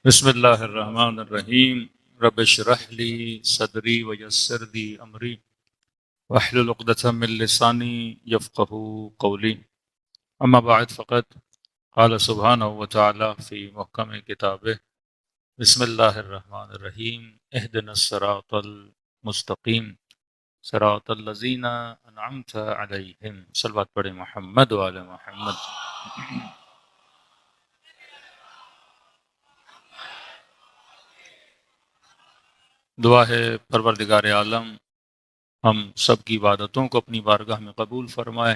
بسم اللہ الرحمن الرحیم رب اشرح لی صدری ویسر لی امری واحلل عقدۃ من لسانی یفقهوا قولی اما بعد فقد قال سبحانہ وتعالی فی محکم کتابہ بسم اللہ الرحمن الرحیم اهدنا الصراط المستقیم صراط الذین انعمت علیہم صلوات پڑھیں محمد وعلی محمد۔ دعا ہے پروردگار عالم ہم سب کی عبادتوں کو اپنی بارگاہ میں قبول فرمائے،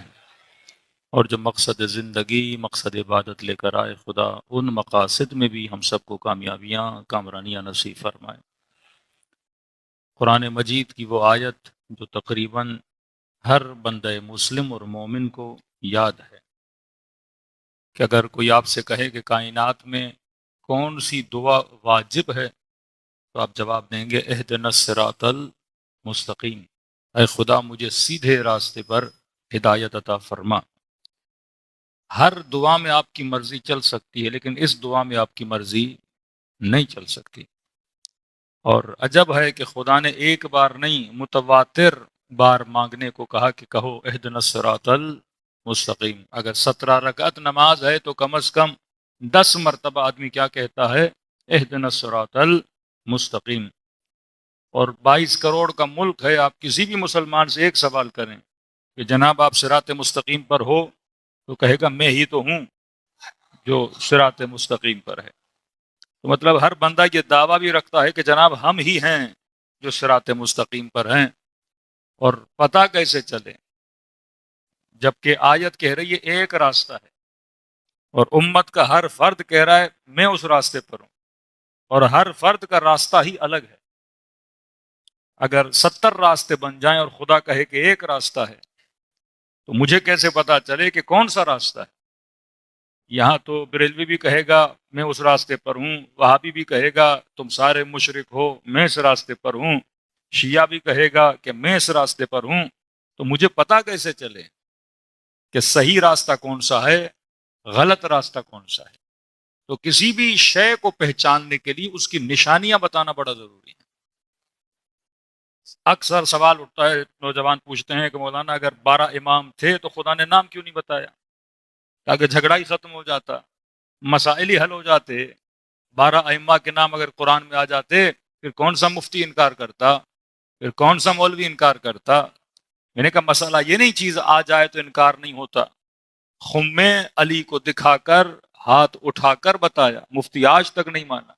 اور جو مقصد زندگی مقصد عبادت لے کر آئے خدا ان مقاصد میں بھی ہم سب کو کامیابیاں کامرانیاں نصیب فرمائے۔ قرآن مجید کی وہ آیت جو تقریباً ہر بندہ مسلم اور مومن کو یاد ہے کہ اگر کوئی آپ سے کہے کہ کائنات میں کون سی دعا واجب ہے تو آپ جواب دیں گے اہدنا الصراط المستقیم، اے خدا مجھے سیدھے راستے پر ہدایت عطا فرما۔ ہر دعا میں آپ کی مرضی چل سکتی ہے لیکن اس دعا میں آپ کی مرضی نہیں چل سکتی، اور عجب ہے کہ خدا نے ایک بار نہیں متواتر بار مانگنے کو کہا کہ کہو اہدنا الصراط المستقیم۔ اگر 17 رکعت نماز ہے تو کم از کم 10 مرتبہ آدمی کیا کہتا ہے؟ اہدنا الصراط المستقیم۔ اور 22 کروڑ کا ملک ہے، آپ کسی بھی مسلمان سے ایک سوال کریں کہ جناب آپ صراط مستقیم پر ہو، تو کہے گا میں ہی تو ہوں جو صراط مستقیم پر ہے۔ تو مطلب ہر بندہ یہ دعویٰ بھی رکھتا ہے کہ جناب ہم ہی ہیں جو صراط مستقیم پر ہیں، اور پتہ کیسے چلے جبکہ آیت کہہ رہی ہے ایک راستہ ہے، اور امت کا ہر فرد کہہ رہا ہے میں اس راستے پر ہوں، اور ہر فرد کا راستہ ہی الگ ہے۔ اگر 70 راستے بن جائیں اور خدا کہے کہ ایک راستہ ہے تو مجھے کیسے پتا چلے کہ کون سا راستہ ہے؟ یہاں تو بریلوی بھی کہے گا میں اس راستے پر ہوں، وہابی بھی کہے گا تم سارے مشرک ہو میں اس راستے پر ہوں، شیعہ بھی کہے گا کہ میں اس راستے پر ہوں، تو مجھے پتا کیسے چلے کہ صحیح راستہ کون سا ہے، غلط راستہ کون سا ہے؟ تو کسی بھی شے کو پہچاننے کے لیے اس کی نشانیاں بتانا بڑا ضروری ہے۔ اکثر سوال اٹھتا ہے، نوجوان پوچھتے ہیں کہ مولانا اگر 12 امام تھے تو خدا نے نام کیوں نہیں بتایا؟ تاکہ جھگڑا ہی ختم ہو جاتا، مسائل ہی حل ہو جاتے۔ 12 ائمہ کے نام اگر قرآن میں آ جاتے پھر کون سا مفتی انکار کرتا، پھر کون سا مولوی انکار کرتا؟ میں نے کہا مسئلہ یہ نہیں چیز آ جائے تو انکار نہیں ہوتا، خم علی کو دکھا کر ہاتھ اٹھا کر بتایا، مفتی آج تک نہیں مانا۔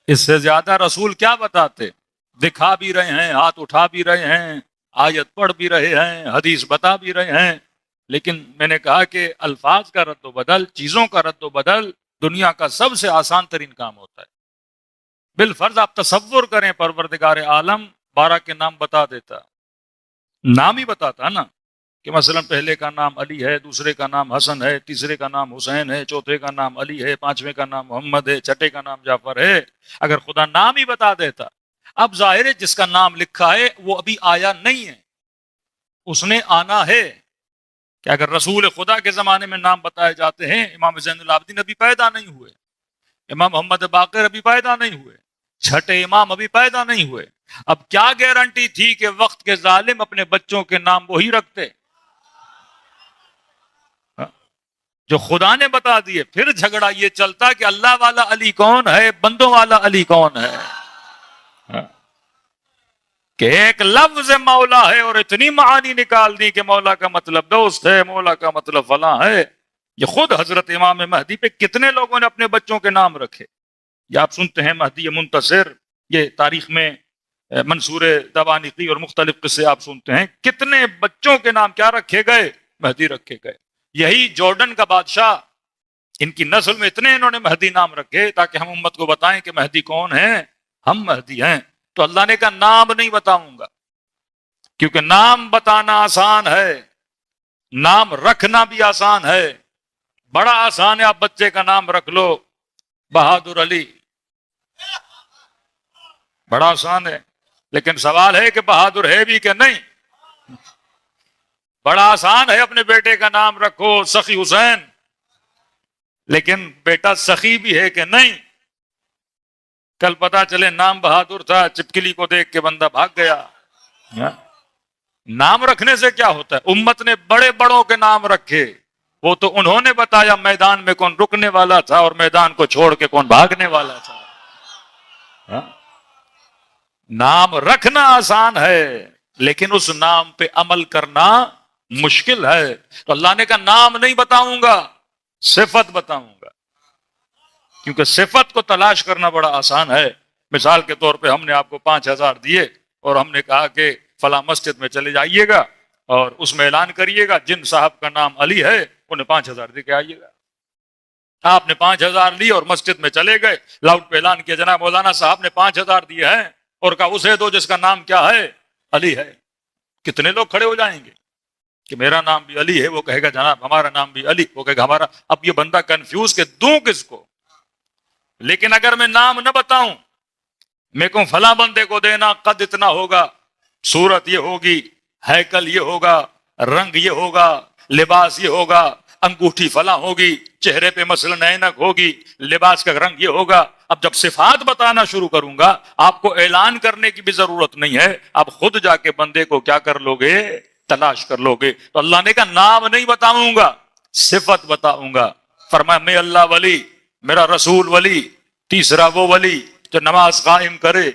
اس سے زیادہ رسول کیا بتاتے؟ دکھا بھی رہے ہیں، ہاتھ اٹھا بھی رہے ہیں، آیت پڑھ بھی رہے ہیں، حدیث بتا بھی رہے ہیں، لیکن میں نے کہا کہ الفاظ کا رد و بدل، چیزوں کا رد و بدل دنیا کا سب سے آسان ترین کام ہوتا ہے۔ بالفرض آپ تصور کریں پروردگار عالم 12 کے نام بتا دیتا، نام ہی بتاتا نا، کہ مثلا پہلے کا نام علی ہے، دوسرے کا نام حسن ہے، تیسرے کا نام حسین ہے، چوتھے کا نام علی ہے، پانچویں کا نام محمد ہے، چھٹے کا نام جعفر ہے۔ اگر خدا نام ہی بتا دیتا، اب ظاہر ہے جس کا نام لکھا ہے وہ ابھی آیا نہیں ہے، اس نے آنا ہے۔ کہ اگر رسول خدا کے زمانے میں نام بتائے جاتے ہیں، امام زین العابدین ابھی پیدا نہیں ہوئے، امام محمد باقر ابھی پیدا نہیں ہوئے، چھٹے امام ابھی پیدا نہیں ہوئے، اب کیا گارنٹی تھی کہ وقت کے ظالم اپنے بچوں کے نام وہی رکھتے جو خدا نے بتا دیے؟ پھر جھگڑا یہ چلتا کہ اللہ والا علی کون ہے، بندوں والا علی کون ہے؟ کہ ایک لفظ مولا ہے اور اتنی معانی نکال دی کہ مولا کا مطلب دوست ہے، مولا کا مطلب فلاں ہے۔ یہ خود حضرت امام مہدی پہ کتنے لوگوں نے اپنے بچوں کے نام رکھے، یہ آپ سنتے ہیں مہدی منتصر، یہ تاریخ میں منصور دوانقی اور مختلف قصے آپ سنتے ہیں، کتنے بچوں کے نام کیا رکھے گئے؟ مہدی رکھے گئے۔ یہی جارڈن کا بادشاہ، ان کی نسل میں اتنے انہوں نے مہدی نام رکھے تاکہ ہم امت کو بتائیں کہ مہدی کون ہے، ہم مہدی ہیں۔ تو اللہ نے کہا نام نہیں بتاؤں گا، کیونکہ نام بتانا آسان ہے، نام رکھنا بھی آسان ہے۔ بڑا آسان ہے، آپ بچے کا نام رکھ لو بہادر علی، بڑا آسان ہے، لیکن سوال ہے کہ بہادر ہے بھی کہ نہیں. بڑا آسان ہے اپنے بیٹے کا نام رکھو سخی حسین، لیکن بیٹا سخی بھی ہے کہ نہیں. کل پتا چلے نام بہادر تھا، چپکلی کو دیکھ کے بندہ بھاگ گیا. نام رکھنے سے کیا ہوتا ہے؟ امت نے بڑے بڑوں کے نام رکھے، وہ تو انہوں نے بتایا میدان میں کون رکنے والا تھا اور میدان کو چھوڑ کے کون بھاگنے والا تھا. نام رکھنا آسان ہے، لیکن اس نام پہ عمل کرنا مشکل ہے. تو اللہ نے کہا نام نہیں بتاؤں گا، صفت بتاؤں گا، کیونکہ صفت کو تلاش کرنا بڑا آسان ہے. مثال کے طور پہ ہم نے آپ کو 5,000 دیے اور ہم نے کہا کہ فلاں مسجد میں چلے جائیے گا اور اس میں اعلان کریے گا جن صاحب کا نام علی ہے انہیں 5,000 دے کے آئیے گا. آپ نے 5,000 لی اور مسجد میں چلے گئے، لاؤڈ پہ اعلان کیا جناب مولانا صاحب نے 5,000 دیے ہیں اور کہا اسے دو جس کا نام کیا ہے؟ علی ہے. کتنے لوگ کھڑے ہو جائیں گے کہ میرا نام بھی علی ہے، وہ کہے گا جناب ہمارا نام بھی علی، وہ کہے گا ہمارا. اب یہ بندہ کنفیوز کہ دوں کس کو. لیکن اگر میں نام نہ بتاؤں، میں کہوں فلاں بندے کو دینا، قد اتنا ہوگا، صورت یہ ہوگی، ہیکل یہ ہوگا، رنگ یہ ہوگا، لباس یہ ہوگا، انگوٹھی فلاں ہوگی، چہرے پہ مثلا اینک ہوگی، لباس کا رنگ یہ ہوگا. اب جب صفات بتانا شروع کروں گا آپ کو اعلان کرنے کی بھی ضرورت نہیں ہے، آپ خود جا کے بندے کو کیا کر لو گے؟ تلاش کر لو گے. تو اللہ نے کہا نام نہیں بتاؤں گا، صفت بتاؤں گا. فرمایا میں اللہ ولی، میرا رسول ولی، تیسرا وہ ولی جو نماز قائم کرے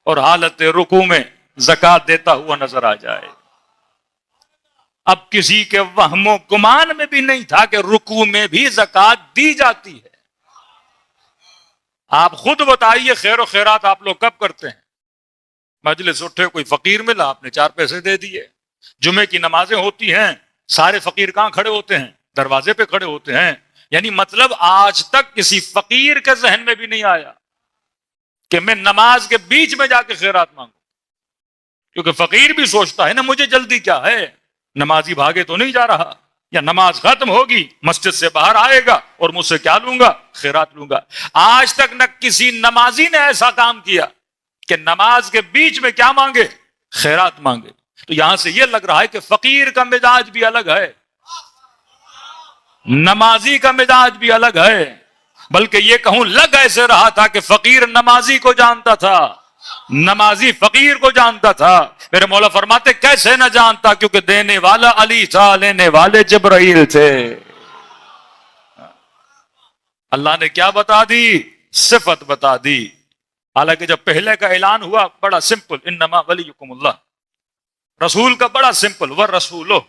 اور حالت رکوع میں زکات دیتا ہوا نظر آ جائے. اب کسی کے وہم و گمان میں بھی نہیں تھا کہ رکوع میں بھی زکات دی جاتی ہے. آپ خود بتائیے خیر و خیرات آپ لوگ کب کرتے ہیں؟ مجلس اٹھے کوئی فقیر ملا آپ نے 4 پیسے دے دیے. جمعے کی نمازیں ہوتی ہیں، سارے فقیر کہاں کھڑے ہوتے ہیں؟ دروازے پہ کھڑے ہوتے ہیں. یعنی مطلب آج تک کسی فقیر کے ذہن میں بھی نہیں آیا کہ میں نماز کے بیچ میں جا کے خیرات مانگوں. کیونکہ فقیر بھی سوچتا ہے نا مجھے جلدی کیا ہے، نمازی بھاگے تو نہیں جا رہا، یا نماز ختم ہوگی مسجد سے باہر آئے گا اور مجھ سے کیا لوں گا؟ خیرات لوں گا. آج تک نہ کسی نمازی نے ایسا کام کیا کہ نماز کے بیچ میں کیا مانگے؟ خیرات مانگے. تو یہاں سے یہ لگ رہا ہے کہ فقیر کا مزاج بھی الگ ہے، نمازی کا مزاج بھی الگ ہے. بلکہ یہ کہوں لگ ایسے رہا تھا کہ فقیر نمازی کو جانتا تھا، نمازی فقیر کو جانتا تھا. میرے مولا فرماتے کیسے نہ جانتا، کیونکہ دینے والا علی تھا، لینے والے جبرائیل تھے. اللہ نے کیا بتا دی؟ صفت بتا دی. حالانکہ جب پہلے کا اعلان ہوا بڑا سمپل، انما ولیکم اللہ، رسول کا بڑا سمپل والرسولو.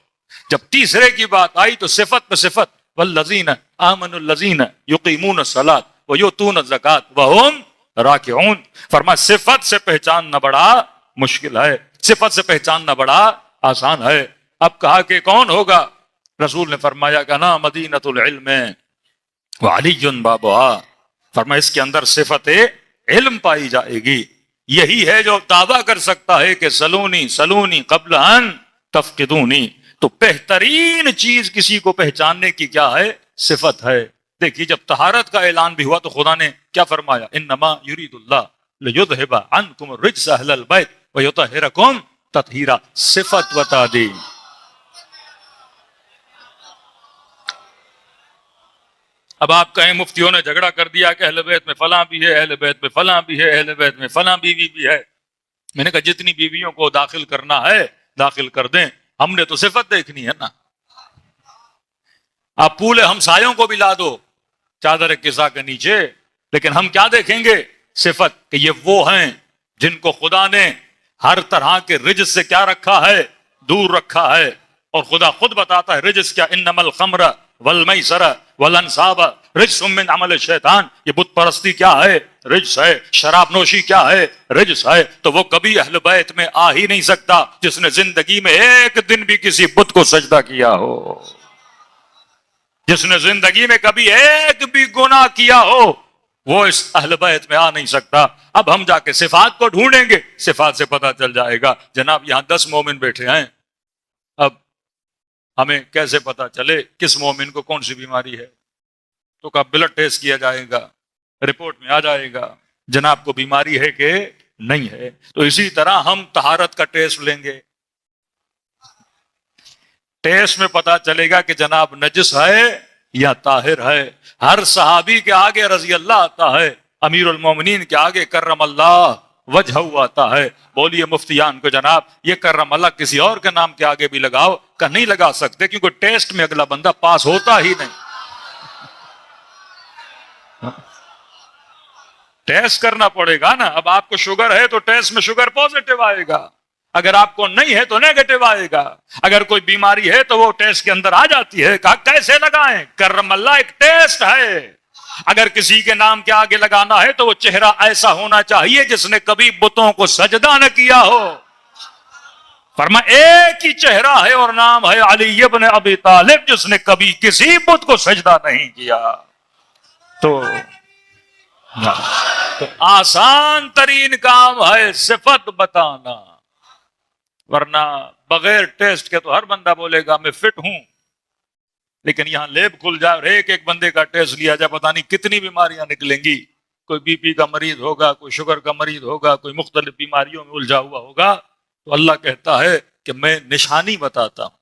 جب تیسرے کی بات آئی تو صفت پہ صفت، والذین آمنوا الذین یقیمون الصلاۃ ویؤتون الزکاۃ وہم راکعون. فرمایا صفت سے پہچاننا بڑا مشکل ہے، صفت سے پہچاننا بڑا آسان ہے. اب کہا کہ کون ہوگا؟ رسول نے فرمایا کہ نا مدینۃ العلم وعلی بابها. فرمایا اس کے اندر صفت علم پائی جائے گی. یہی ہے جو دعویٰ کر سکتا ہے کہ سلونی سلونی قبل ان تفقدونی. تو بہترین چیز کسی کو پہچاننے کی کیا ہے؟ صفت ہے. دیکھیے جب طہارت کا اعلان بھی ہوا تو خدا نے کیا فرمایا؟ انما یرید اللہ لیذھب عنکم الرجس اہل البیت ویطہرکم تطہیرا. صفت بتا دی. اب آپ کہیں مفتیوں نے جھگڑا کر دیا کہ اہل بیت میں فلاں بھی ہے، اہل بیت میں فلاں بھی ہے، اہل بیت میں فلاں بیوی بھی ہے. میں نے کہا جتنی بیویوں کو داخل کرنا ہے داخل کر دیں، ہم نے تو صفت دیکھنی ہے نا. آپ پورے ہمسایوں کو بھی لا دو چادر کسا کے نیچے، لیکن ہم کیا دیکھیں گے؟ صفت، کہ یہ وہ ہیں جن کو خدا نے ہر طرح کے رجس سے کیا رکھا ہے؟ دور رکھا ہے. اور خدا خود بتاتا ہے رجس کیا، انما الخمر والمیسر والانصاب رجس من عمل الشیطان. یہ بت پرستی کیا ہے؟ رجس ہے. شراب نوشی کیا ہے؟ رجس ہے. تو وہ کبھی اہل بیت میں آ ہی نہیں سکتا جس نے زندگی میں ایک دن بھی کسی بت کو سجدہ کیا ہو، جس نے زندگی میں کبھی ایک بھی گناہ کیا ہو، وہ اس اہل بیت میں آ نہیں سکتا. اب ہم جا کے صفات کو ڈھونڈیں گے، صفات سے پتہ چل جائے گا. جناب یہاں 10 مومن بیٹھے ہیں، اب ہمیں کیسے پتا چلے کس مومن کو کون سی بیماری ہے؟ تو کب بلڈ ٹیسٹ کیا جائے گا، رپورٹ میں آ جائے گا جناب کو بیماری ہے کہ نہیں ہے۔ تو اسی طرح ہم طہارت کا ٹیسٹ لیں گے، ٹیسٹ میں پتا چلے گا کہ جناب نجس ہے یا طاہر ہے۔ ہر صحابی کے آگے رضی اللہ آتا ہے، امیر المومنین کے آگے کرم اللہ وجہ آتا ہے۔ بولیے مفتیان کو جناب یہ کرم اللہ کسی اور کے نام کے آگے بھی لگاؤ کہ نہیں لگا سکتے، کیونکہ ٹیسٹ میں اگلا بندہ پاس ہوتا ہی نہیں۔ ٹیسٹ کرنا پڑے گا نا۔ اب آپ کو شوگر ہے تو ٹیسٹ میں شوگر پوزیٹو آئے گا، اگر آپ کو نہیں ہے تو نیگیٹو آئے گا۔ اگر کوئی بیماری ہے تو وہ ٹیسٹ کے اندر آ جاتی ہے۔ کہا کیسے لگائیں؟ کرم اللہ ایک ٹیسٹ ہے۔ اگر کسی کے نام کے آگے لگانا ہے تو وہ چہرہ ایسا ہونا چاہیے جس نے کبھی بتوں کو سجدہ نہ کیا ہو۔ فرما ایک ہی چہرہ ہے اور نام ہے علی ابن ابی طالب، جس نے کبھی کسی بت کو سجدہ نہیں کیا۔ تو آسان ترین کام ہے صفت بتانا، ورنہ بغیر ٹیسٹ کے تو ہر بندہ بولے گا میں فٹ ہوں، لیکن یہاں لیب کھل جائے اور ایک ایک بندے کا ٹیسٹ لیا جائے، پتہ نہیں کتنی بیماریاں نکلیں گی۔ کوئی بی پی کا مریض ہوگا، کوئی شوگر کا مریض ہوگا، کوئی مختلف بیماریوں میں الجھا ہوا ہوگا۔ تو اللہ کہتا ہے کہ میں نشانی بتاتا ہوں۔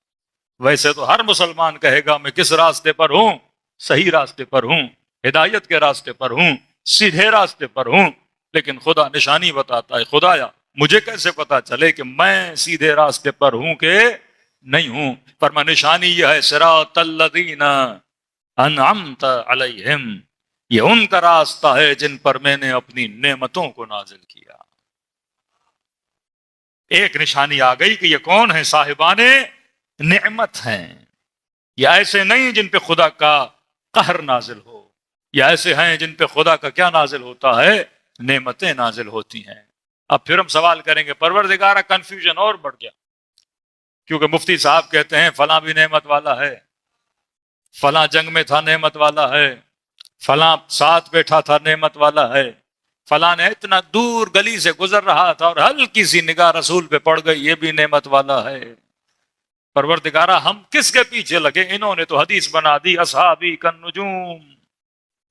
ویسے تو ہر مسلمان کہے گا میں کس راستے پر ہوں؟ صحیح راستے پر ہوں، ہدایت کے راستے پر ہوں، سیدھے راستے پر ہوں، لیکن خدا نشانی بتاتا ہے۔ خدایا مجھے کیسے پتا چلے کہ میں سیدھے راستے پر ہوں کہ نہیں ہوں؟ فرما نشانی یہ ہے صراط الذین انعمت علیہم، یہ ان کا راستہ ہے جن پر میں نے اپنی نعمتوں کو نازل کیا۔ ایک نشانی آ گئی کہ یہ کون ہے؟ صاحبان نعمت ہیں۔ یہ ایسے نہیں جن پہ خدا کا قہر نازل ہو، یہ ایسے ہیں جن پہ خدا کا کیا نازل ہوتا ہے؟ نعمتیں نازل ہوتی ہیں۔ اب پھر ہم سوال کریں گے پروردگارہ کنفیوژن اور بڑھ گیا، کیونکہ مفتی صاحب کہتے ہیں فلاں بھی نعمت والا ہے، فلاں جنگ میں تھا نعمت والا ہے، فلاں ساتھ بیٹھا تھا نعمت والا ہے، فلاں نے اتنا دور گلی سے گزر رہا تھا اور ہلکی سی نگاہ رسول پہ پڑ گئی، یہ بھی نعمت والا ہے۔ پروردگارہ ہم کس کے پیچھے لگے؟ انہوں نے تو حدیث بنا دی اصحابی کالنجوم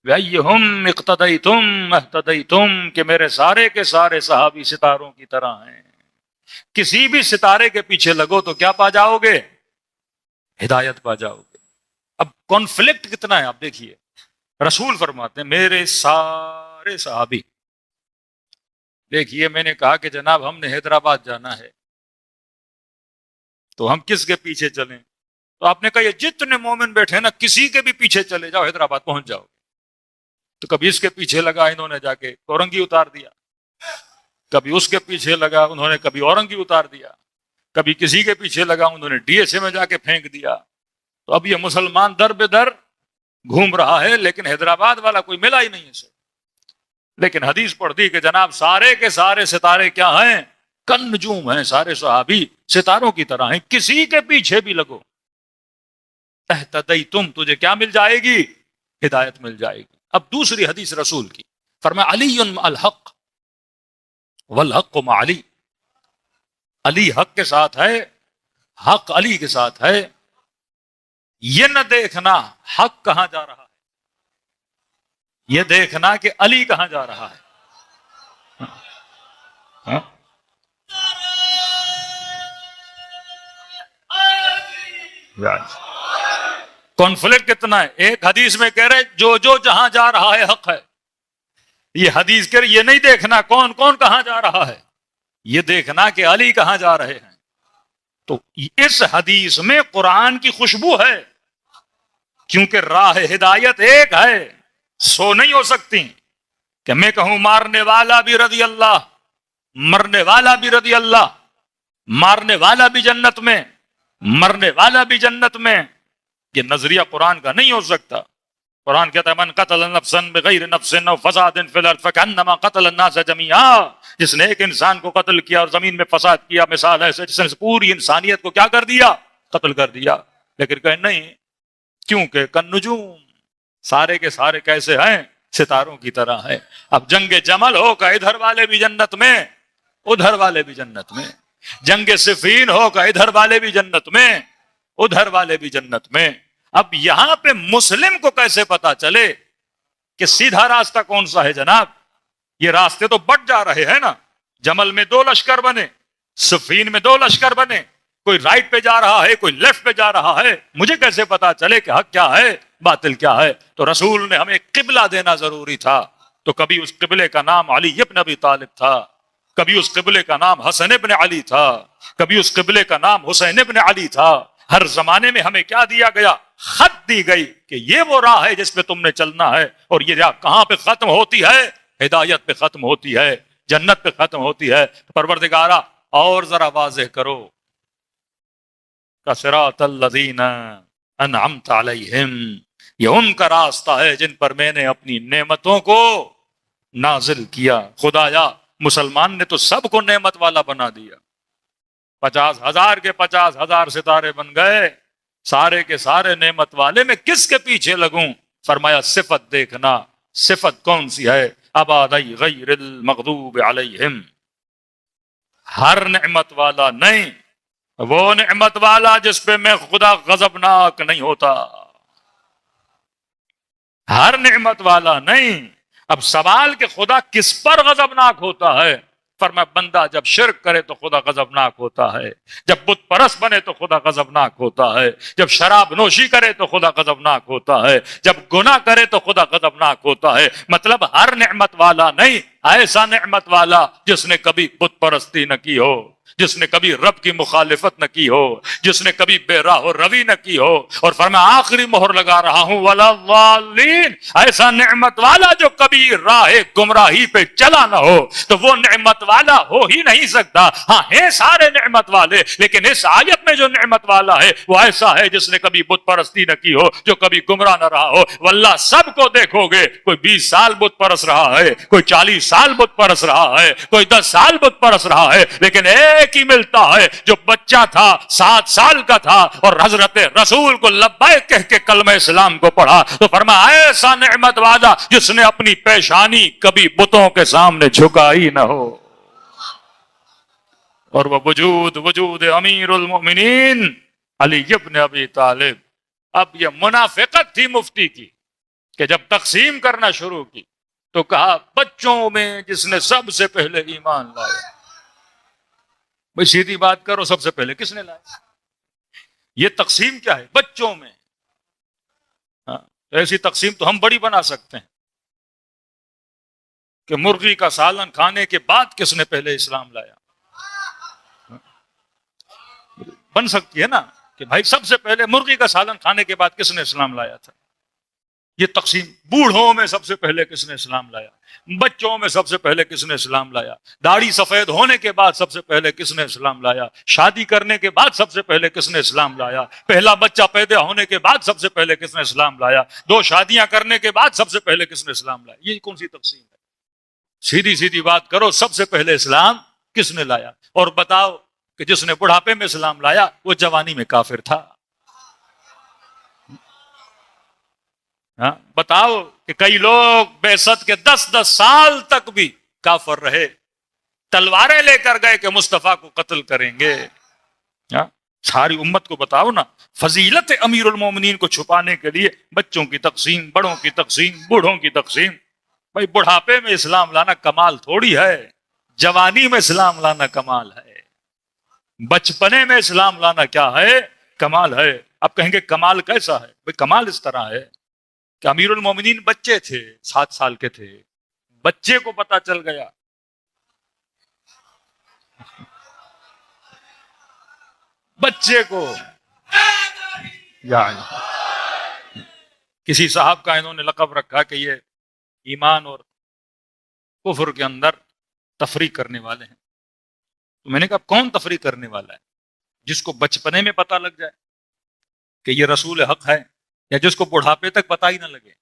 وَأَيُّهُمْ اقْتَدَيْتُمْ اهْتَدَيْتُمْ، کہ میرے سارے کے سارے صحابی ستاروں کی طرح ہیں۔ کسی بھی ستارے کے پیچھے لگو تو کیا پا جاؤ گے؟ ہدایت پا جاؤ گے۔ اب کانفلکٹ کتنا ہے آپ دیکھیے، رسول فرماتے ہیں میرے سارے صحابی۔ دیکھیے میں نے کہا کہ جناب ہم نے حیدرآباد جانا ہے تو ہم کس کے پیچھے چلیں؟ تو آپ نے کہا یہ جتنے مومن بیٹھے نا کسی کے بھی پیچھے چلے جاؤ حیدرآباد پہنچ جاؤ۔ تو کبھی اس کے پیچھے لگا انہوں نے جا کے اورنگی اتار دیا، کبھی اس کے پیچھے لگا انہوں نے کبھی اورنگی اتار دیا، کبھی کسی کے پیچھے لگا انہوں نے ڈی ایس اے میں جا کے پھینک دیا۔ تو اب یہ مسلمان در بے در گھوم رہا ہے، لیکن حیدرآباد والا کوئی ملا ہی نہیں اسے۔ لیکن حدیث پڑھ دی کہ جناب سارے کے سارے ستارے کیا ہیں؟ کن نجوم ہیں، سارے صحابی ستاروں کی طرح ہیں، کسی کے پیچھے بھی لگو اہتدیتم، تجھے کیا مل جائے گی؟ ہدایت مل جائے گی۔ اب دوسری حدیث رسول کی، فرمایا علی مع الحق والحق مع علی، علی حق کے ساتھ ہے، حق علی کے ساتھ ہے۔ یہ نہ دیکھنا حق کہاں جا رہا ہے، یہ دیکھنا کہ علی کہاں جا رہا ہے۔ کانفلکٹ کتنا ہے؟ ایک حدیث میں کہہ رہے جو جو جہاں جا رہا ہے حق ہے، یہ حدیث کہہ رہے یہ نہیں دیکھنا کون کون کہاں جا رہا ہے، یہ دیکھنا کہ علی کہاں جا رہے ہیں۔ تو اس حدیث میں قرآن کی خوشبو ہے، کیونکہ راہ ہدایت ایک ہے، سو نہیں ہو سکتی کہ میں کہوں مارنے والا بھی رضی اللہ، مرنے والا بھی رضی اللہ، مارنے والا بھی جنت میں، مرنے والا بھی جنت میں۔ یہ نظریہ قرآن کا نہیں ہو سکتا۔ قرآن کہتا ہے من قتل نفسا بغیر نفس او فساد فی الارض فکانما قتل الناس جميعا، جس نے ایک انسان کو قتل کیا اور زمین میں فساد کیا، مثال ایسے جس نے پوری انسانیت کو کیا کر دیا؟ قتل کر دیا۔ لیکن کہیں نہیں، کیونکہ کالنجوم، سارے کے سارے کیسے ہیں؟ ستاروں کی طرح ہے۔ اب جنگ جمل ہو کہ ادھر والے بھی جنت میں، ادھر والے بھی جنت میں، جنگ صفین ہو کہ ادھر والے بھی جنت میں، ادھر والے بھی جنت میں۔ اب یہاں پہ مسلم کو کیسے پتا چلے کہ سیدھا راستہ کون سا ہے؟ جناب یہ راستے تو بٹ جا رہے ہیں نا، جمل میں 2 لشکر بنے، صفین میں 2 لشکر بنے، کوئی رائٹ پہ جا رہا ہے، کوئی لیفٹ پہ جا رہا ہے، مجھے کیسے پتا چلے کہ حق کیا ہے باطل کیا ہے؟ تو رسول نے ہمیں قبلہ دینا ضروری تھا، تو کبھی اس قبلے کا نام علی ابن ابی طالب تھا، کبھی اس قبلے کا نام حسن ابن علی تھا، کبھی اس قبلے کا نام حسین ابن علی تھا۔ ہر زمانے میں ہمیں کیا دیا گیا؟ خط دی گئی کہ یہ وہ راہ ہے جس پہ تم نے چلنا ہے، اور یہ راہ کہاں پہ ختم ہوتی ہے؟ ہدایت پہ ختم ہوتی ہے، جنت پہ ختم ہوتی ہے۔ پروردگارا اور ذرا واضح کرو، صراط الذین انعمت علیہم، یہ ان کا راستہ ہے جن پر میں نے اپنی نعمتوں کو نازل کیا۔ خدایا مسلمان نے تو سب کو نعمت والا بنا دیا، 50,000 کے 50,000 ستارے بن گئے، سارے کے سارے نعمت والے، میں کس کے پیچھے لگوں؟ فرمایا صفت دیکھنا، صفت کون سی ہے؟ عبادی غیر المغضوب علیہم، ہر نعمت والا نہیں، وہ نعمت والا جس پہ میں خدا غضبناک نہیں ہوتا، ہر نعمت والا نہیں۔ اب سوال کہ خدا کس پر غضبناک ہوتا ہے؟ فرمایا بندہ جب شرک کرے تو خدا غضبناک ہوتا ہے، جب بت پرست بنے تو خدا غضبناک ہوتا ہے، جب شراب نوشی کرے تو خدا غضبناک ہوتا ہے، جب گناہ کرے تو خدا غضبناک ہوتا ہے۔ مطلب ہر نعمت والا نہیں، ایسا نعمت والا جس نے کبھی بت پرستی نہ کی ہو، جس نے کبھی رب کی مخالفت نہ کی ہو، جس نے کبھی بے راہ و روی نہ کی ہو۔ اور فرمایا آخری مہر لگا رہا ہوں ولا الضالین، ایسا نعمت والا جو کبھی راہ گمراہی پہ چلا نہ ہو، تو وہ نعمت والا ہو ہی نہیں سکتا۔ ہاں ہیں سارے نعمت والے، لیکن اس آیت میں جو نعمت والا ہے وہ ایسا ہے جس نے کبھی بت پرستی نہ کی ہو، جو کبھی گمراہ نہ رہا ہو۔ واللہ سب کو دیکھو گے، کوئی 20 سال بت پرست رہا ہے، کوئی 40 سال بت پرست رہا ہے، کوئی 10 سال بت پرست رہا ہے، لیکن ایک ہی ملتا ہے، جو بچہ تھا 7 سال کا تھا اور حضرت رسول کو لبیک کہہ کے کلمہ اسلام کو پڑھا، تو فرمایا ایسا نعمت والا جس نے اپنی پیشانی کبھی بتوں کے سامنے جھکائی نہ ہو۔ اور وہ وجود امیر المؤمنین علی ابن ابی طالب۔ اب یہ منافقت تھی مفتی کی کہ جب تقسیم کرنا شروع کی تو کہا بچوں میں جس نے سب سے پہلے ایمان لایا۔ بھئی سیدھی بات کرو، سب سے پہلے کس نے لایا؟ یہ تقسیم کیا ہے؟ بچوں میں۔ ہاں، ایسی تقسیم تو ہم بڑی بنا سکتے ہیں کہ مرغی کا سالن کھانے کے بعد کس نے پہلے اسلام لایا، بن سکتی ہے نا، کہ بھائی سب سے پہلے مرغی کا سالن کھانے کے بعد کس نے اسلام لایا تھا۔ یہ تقسیم، بوڑھوں میں سب سے پہلے کس نے اسلام لایا، بچوں میں سب سے پہلے کس نے اسلام لایا، داڑھی سفید ہونے کے بعد سب سے پہلے کس نے اسلام لایا، شادی کرنے کے بعد سب سے پہلے کس نے اسلام لایا، پہلا بچہ پیدا ہونے کے بعد سب سے پہلے کس نے اسلام لایا، 2 شادیاں کرنے کے بعد سب سے پہلے کس نے اسلام لایا۔ یہ کون سی تقسیم ہے؟ سیدھی سیدھی بات کرو، سب سے پہلے اسلام کس نے لایا؟ اور بتاؤ کہ جس نے بڑھاپے میں اسلام لایا وہ جوانی میں کافر تھا۔ ہاں بتاؤ کہ کئی لوگ بعثت کے 10 سال تک بھی کافر رہے، تلواریں لے کر گئے کہ مصطفیٰ کو قتل کریں گے۔ ہاں ساری امت کو بتاؤ نا، فضیلت امیر المومنین کو چھپانے کے لیے بچوں کی تقسیم، بڑوں کی تقسیم، بوڑھوں کی تقسیم۔ بھائی بڑھاپے میں اسلام لانا کمال تھوڑی ہے، جوانی میں اسلام لانا کمال ہے، بچپنے میں اسلام لانا کیا ہے؟ کمال ہے۔ اب کہیں گے کمال کیسا ہے؟ بھئی کمال اس طرح ہے کہ امیر المومنین بچے تھے، 7 سال کے تھے، بچے کو پتا چل گیا بچے کو، یعنی کسی صاحب کا انہوں نے لقب رکھا کہ یہ ایمان اور کفر کے اندر تفریق کرنے والے ہیں۔ تو میں نے کہا کون تفریق کرنے والا ہے؟ جس کو بچپنے میں پتا لگ جائے کہ یہ رسول حق ہے، یا جس کو بڑھاپے تک پتا ہی نہ لگے؟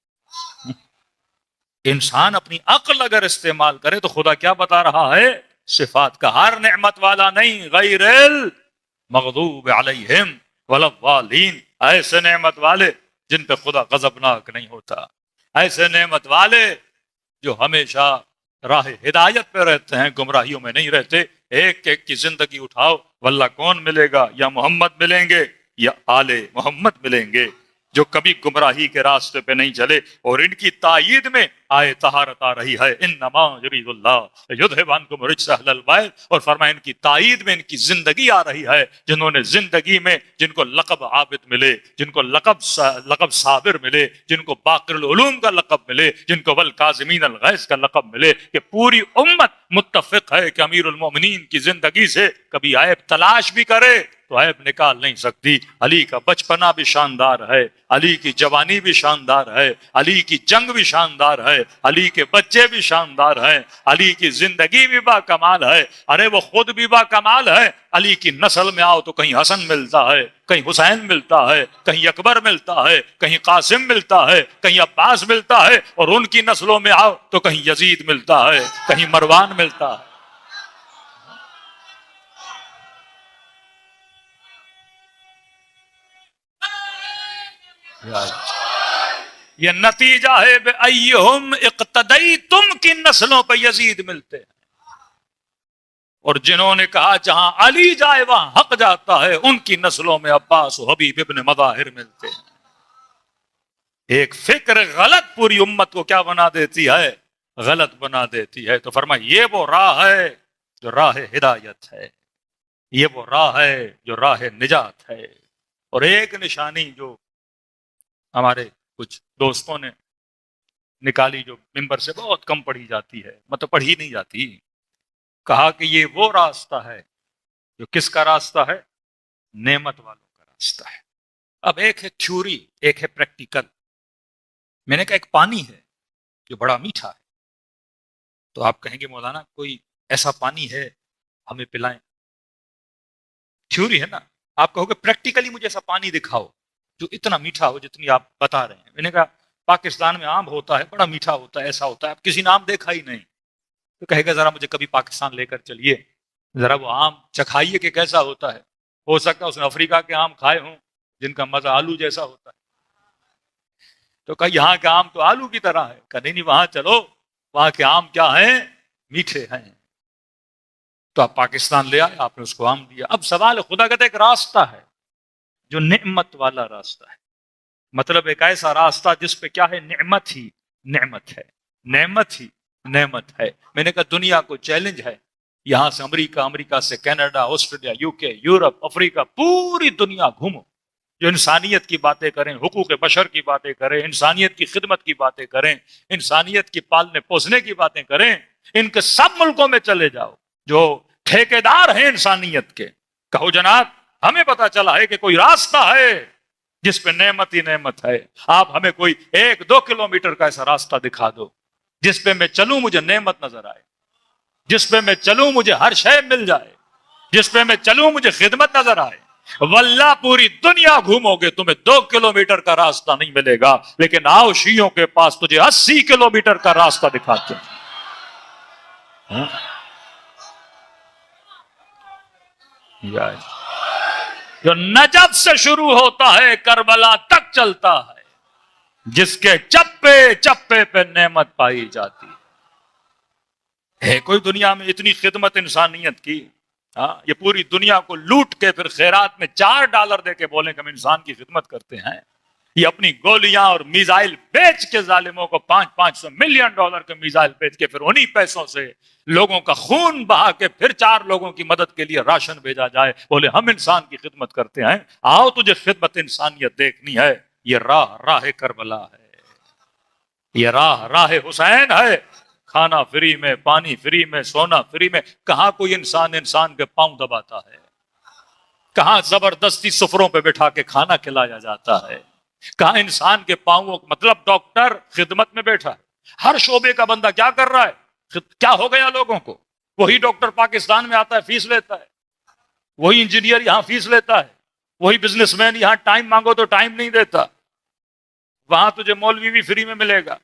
انسان اپنی عقل اگر استعمال کرے تو خدا کیا بتا رہا ہے؟ صفات کا، ہر نعمت والا نہیں، غیر المغضوب علیہم ولا الضالین، ایسے نعمت والے جن پہ خدا غضبناک نہیں ہوتا، ایسے نعمت والے جو ہمیشہ راہ ہدایت پہ رہتے ہیں، گمراہیوں میں نہیں رہتے۔ ایک ایک کی زندگی اٹھاؤ، واللہ کون ملے گا؟ یا محمد ملیں گے یا آل محمد ملیں گے۔ جو کبھی گمراہی کے راستے پہ نہیں چلے، اور ان کی تائید میں آئے طہارت آ رہی ہے، انما یرید اللہ یذھب عنکم الرجس اہل البیت، اور فرمایا ان کی تائید میں ان کی زندگی آ رہی ہے، جنہوں نے زندگی میں جن کو لقب عابد ملے، جن کو لقب صابر ملے، جن کو باقر العلوم کا لقب ملے، جن کو والکاظمین الغیظ کا لقب ملے، کہ پوری امت متفق ہے کہ امیر المومنین کی زندگی سے کبھی عیب تلاش بھی کرے تو عیب نکال نہیں سکتی۔ علی کا بچپنا بھی شاندار ہے، علی کی جوانی بھی شاندار ہے، علی کی جنگ بھی شاندار ہے، علی کے بچے بھی شاندار ہیں، علی کی زندگی بھی با کمال ہے، ارے وہ خود بھی با کمال ہے۔ علی کی نسل میں آؤ تو کہیں حسن ملتا ہے، کہیں حسین ملتا ہے، کہیں اکبر ملتا ہے، کہیں قاسم ملتا ہے، کہیں عباس ملتا ہے، اور ان کی نسلوں میں آؤ تو کہیں یزید ملتا ہے، کہیں مروان ملتا ہے۔ یہ نتیجہ ہے بِأَيِّهُمْ اقتدیتم کی نسلوں پہ یزید ملتے ہیں، اور جنہوں نے کہا جہاں علی جائے وہاں حق جاتا ہے، ان کی نسلوں میں عباس و حبیب ابن مظاہر ملتے ہیں۔ ایک فکر غلط پوری امت کو کیا بنا دیتی ہے؟ غلط بنا دیتی ہے۔ تو فرمایا یہ وہ راہ ہے جو راہ ہدایت ہے، یہ وہ راہ ہے جو راہ نجات ہے۔ اور ایک نشانی جو ہمارے کچھ دوستوں نے نکالی، جو ممبر سے بہت کم پڑھی جاتی ہے، مطلب پڑھی نہیں جاتی، کہا کہ یہ وہ راستہ ہے جو کس کا راستہ ہے؟ نعمت والوں کا راستہ ہے۔ اب ایک ہے تھیوری، ایک ہے پریکٹیکل۔ میں نے کہا ایک پانی ہے جو بڑا میٹھا ہے، تو آپ کہیں گے مولانا کوئی ایسا پانی ہے ہمیں پلائیں، تھیوری ہے نا۔ آپ کہو گے پریکٹیکلی مجھے ایسا پانی دکھاؤ جو اتنا میٹھا ہو جتنی آپ بتا رہے ہیں۔ میں نے کہا پاکستان میں آم ہوتا ہے، بڑا میٹھا ہوتا ہے، ایسا ہوتا ہے، اب کسی نے آم دیکھا ہی نہیں، تو کہے گا ذرا مجھے کبھی پاکستان لے کر چلیے، ذرا وہ آم چکھائیے کہ کیسا ہوتا ہے۔ ہو سکتا ہے اس نے افریقہ کے آم کھائے ہوں جن کا مزہ آلو جیسا ہوتا ہے، تو کہا یہاں کا آم تو آلو کی طرح ہے۔ کہا نہیں وہاں چلو، وہاں کے آم کیا ہیں؟ میٹھے ہیں۔ تو آپ پاکستان لے آئے، آپ نے اس کو آم دیا۔ اب سوال خدا کہتا ہے ایک راستہ ہے جو نعمت والا راستہ ہے، مطلب ایک ایسا راستہ جس پہ کیا ہے؟ نعمت ہی نعمت ہے، نعمت ہی نعمت ہے۔ میں نے کہا دنیا کو چیلنج ہے، یہاں سے امریکہ، امریکہ سے کینیڈا، آسٹریلیا، یوکے، یورپ، افریقہ، پوری دنیا گھومو، جو انسانیت کی باتیں کریں، حقوق بشر کی باتیں کریں، انسانیت کی خدمت کی باتیں کریں، انسانیت کی پالنے پوسنے کی باتیں کریں، ان کے سب ملکوں میں چلے جاؤ جو ٹھیکیدار ہیں انسانیت کے، کہو جناب ہمیں پتا چلا ہے کہ کوئی راستہ ہے جس پہ نعمت ہی نعمت ہے، آپ ہمیں کوئی 1-2 کلومیٹر کا ایسا راستہ دکھا دو جس پہ میں چلوں مجھے نعمت نظر آئے، جس پہ میں چلوں مجھے ہر شے مل جائے، جس پہ میں چلوں مجھے خدمت نظر آئے۔ واللہ پوری دنیا گھومو گے تمہیں 2 کلومیٹر کا راستہ نہیں ملے گا، لیکن آؤ شیعوں کے پاس تجھے 80 کلومیٹر کا راستہ دکھاتے ہیں۔ جو نجف سے شروع ہوتا ہے کربلا تک چلتا ہے، جس کے چپے چپے پہ نعمت پائی جاتی ہے کوئی دنیا میں اتنی خدمت انسانیت کی؟ یہ پوری دنیا کو لوٹ کے پھر خیرات میں $4 دے کے بولیں کہ ہم انسان کی خدمت کرتے ہیں، یہ اپنی گولیاں اور میزائل بیچ کے ظالموں کو $500 ملین کے میزائل بیچ کے پھر انہی پیسوں سے لوگوں کا خون بہا کے پھر 4 لوگوں کی مدد کے لیے راشن بھیجا جائے، بولے ہم انسان کی خدمت کرتے ہیں۔ آؤ تجھے خدمت انسانیت دیکھنی ہے، یہ راہ کربلا ہے، یہ راہ حسین ہے۔ کھانا فری میں، پانی فری میں، سونا فری میں، کہاں کوئی انسان کے پاؤں دباتا ہے، کہاں زبردستی سفروں پہ بٹھا کے کھانا کھلایا جاتا ہے، کہاں انسان کے پاؤں، مطلب ڈاکٹر خدمت میں بیٹھا ہے، ہر شعبے کا بندہ کیا کر رہا ہے؟ کیا ہو گیا لوگوں کو؟ وہی ڈاکٹر پاکستان میں آتا ہے فیس لیتا ہے، وہی انجینئر یہاں فیس لیتا ہے، وہی بزنس مین یہاں ٹائم مانگو تو ٹائم نہیں دیتا۔ وہاں تجھے مولوی بھی فری میں ملے گا،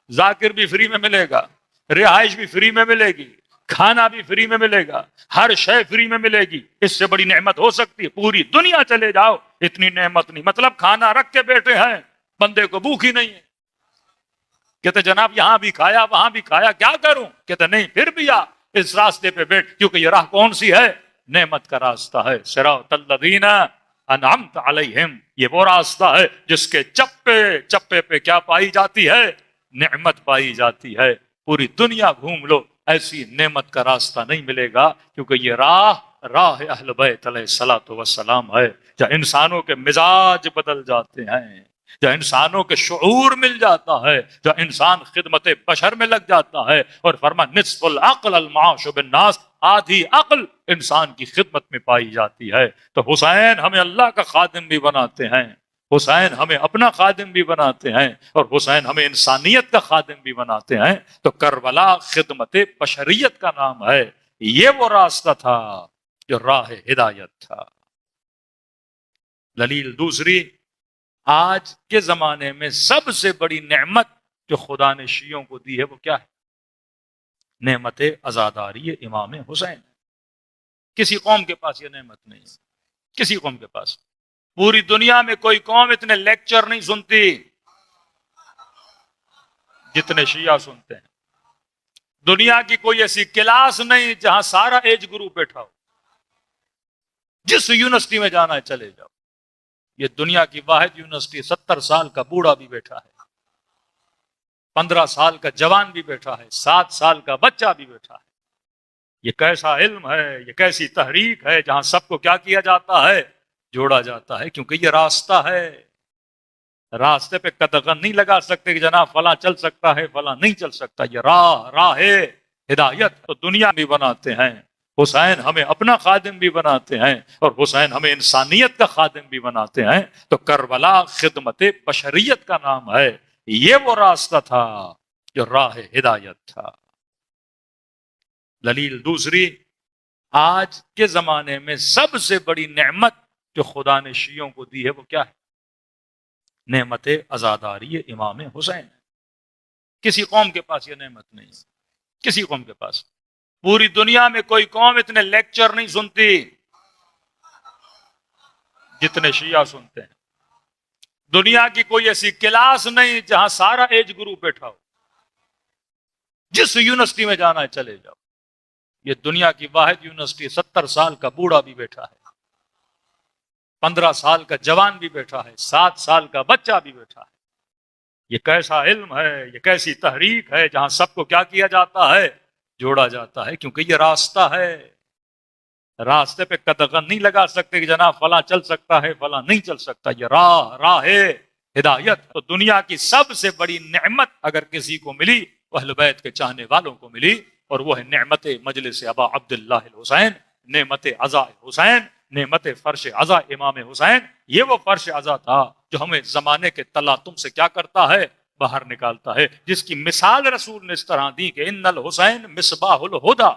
ذاکر بھی فری میں ملے گا، رہائش بھی فری میں ملے گی، کھانا بھی فری میں ملے گا، ہر شے فری میں ملے گی۔ اس سے بڑی نعمت ہو سکتی ہے؟ پوری دنیا چلے جاؤ اتنی نعمت نہیں، مطلب کھانا رکھ کے بیٹھے ہیں، بندے کو بھوک ہی نہیں ہے۔ کہتے جناب یہاں بھی کھایا وہاں بھی کھایا، کیا کروں؟ کہتے نہیں پھر بھی آ اس راستے پہ بیٹھ، کیونکہ یہ راہ کون سی ہے؟ نعمت کا راستہ ہے۔ صراط الذین انعمت علیہم، یہ وہ راستہ ہے جس کے چپے چپے پہ کیا پائی جاتی ہے؟ نعمت پائی جاتی ہے۔ پوری دنیا گھوم لو، ایسی نعمت کا راستہ نہیں ملے گا، کیونکہ یہ راہ اہل بیت علیہ الصلوۃ والسلام ہے، جہاں انسانوں کے مزاج بدل جاتے ہیں، جہاں انسانوں کے شعور مل جاتا ہے، جہاں انسان خدمت بشر میں لگ جاتا ہے، اور فرما نصف العقل المعاش بالناس، آدھی عقل انسان کی خدمت میں پائی جاتی ہے۔ تو حسین ہمیں اللہ کا خادم بھی بناتے ہیں، حسین ہمیں اپنا خادم بھی بناتے ہیں، اور حسین ہمیں انسانیت کا خادم بھی بناتے ہیں۔ تو کربلا خدمت بشریت کا نام ہے، یہ وہ راستہ تھا جو راہ ہدایت تھا۔ دلیل دوسری، آج کے زمانے میں سب سے بڑی نعمت جو خدا نے شیعوں کو دی ہے وہ کیا ہے؟ نعمت عزاداری امام حسین۔ کسی قوم کے پاس یہ نعمت نہیں ہے، کسی قوم کے پاس۔ پوری دنیا میں کوئی قوم اتنے لیکچر نہیں سنتی جتنے شیعہ سنتے ہیں۔ دنیا کی کوئی ایسی کلاس نہیں جہاں سارا ایج گروپ بیٹھا ہو، جس یونیورسٹی میں جانا ہے چلے جاؤ۔ یہ دنیا کی واحد یونیورسٹی، 70 سال کا بوڑھا بھی بیٹھا ہے، 15 سال کا جوان بھی بیٹھا ہے، 7 سال کا بچہ بھی بیٹھا ہے۔ یہ کیسا علم ہے، یہ کیسی تحریک ہے جہاں سب کو کیا کیا جاتا ہے؟ جوڑا جاتا ہے، کیونکہ یہ راستہ ہے۔ راستے پہ قدغن نہیں لگا سکتے کہ جناب فلاں چل سکتا ہے فلاں نہیں چل سکتا۔ یہ راہ ہدایت تو دنیا بھی بناتے ہیں، حسین ہمیں اپنا خادم بھی بناتے ہیں، اور حسین ہمیں انسانیت کا خادم بھی بناتے ہیں۔ تو کربلا خدمت بشریت کا نام ہے، یہ وہ راستہ تھا جو راہ ہدایت تھا۔ دلیل دوسری، آج کے زمانے میں سب سے بڑی نعمت جو خدا نے شیعوں کو دی ہے وہ کیا ہے؟ نعمت عزاداری امام حسین۔ کسی قوم کے پاس یہ نعمت نہیں ہے، کسی قوم کے پاس۔ پوری دنیا میں کوئی قوم اتنے لیکچر نہیں سنتی جتنے شیعہ سنتے ہیں۔ دنیا کی کوئی ایسی کلاس نہیں جہاں سارا ایج گروپ بیٹھا ہو، جس یونیورسٹی میں جانا ہے چلے جاؤ۔ یہ دنیا کی واحد یونیورسٹی، 70 سال کا بوڑھا بھی بیٹھا ہے، 15 سال کا جوان بھی بیٹھا ہے، 7 سال کا بچہ بھی بیٹھا ہے۔ یہ کیسا علم ہے، یہ کیسی تحریک ہے جہاں سب کو کیا کیا جاتا ہے؟ جوڑا جاتا ہے، کیونکہ یہ راستہ ہے۔ راستے پہ قدغن نہیں لگا سکتے کہ جناب فلاں چل سکتا ہے فلاں نہیں چل سکتا۔ یہ راہ ہدایت تو دنیا کی سب سے بڑی نعمت اگر کسی کو ملی وہ اہل بیت کے چاہنے والوں کو ملی، اور وہ ہے نعمت مجلس ابا عبداللہ الحسین، نعمت عزا حسین، نعمت فرش عزا امام حسین۔ یہ وہ فرش عزا تھا جو ہمیں زمانے کے تلاطم سے کیا کرتا ہے؟ باہر نکالتا ہے، جس کی مثال رسول نے اس طرح دی کہ ان الحسین مصباح الہدی،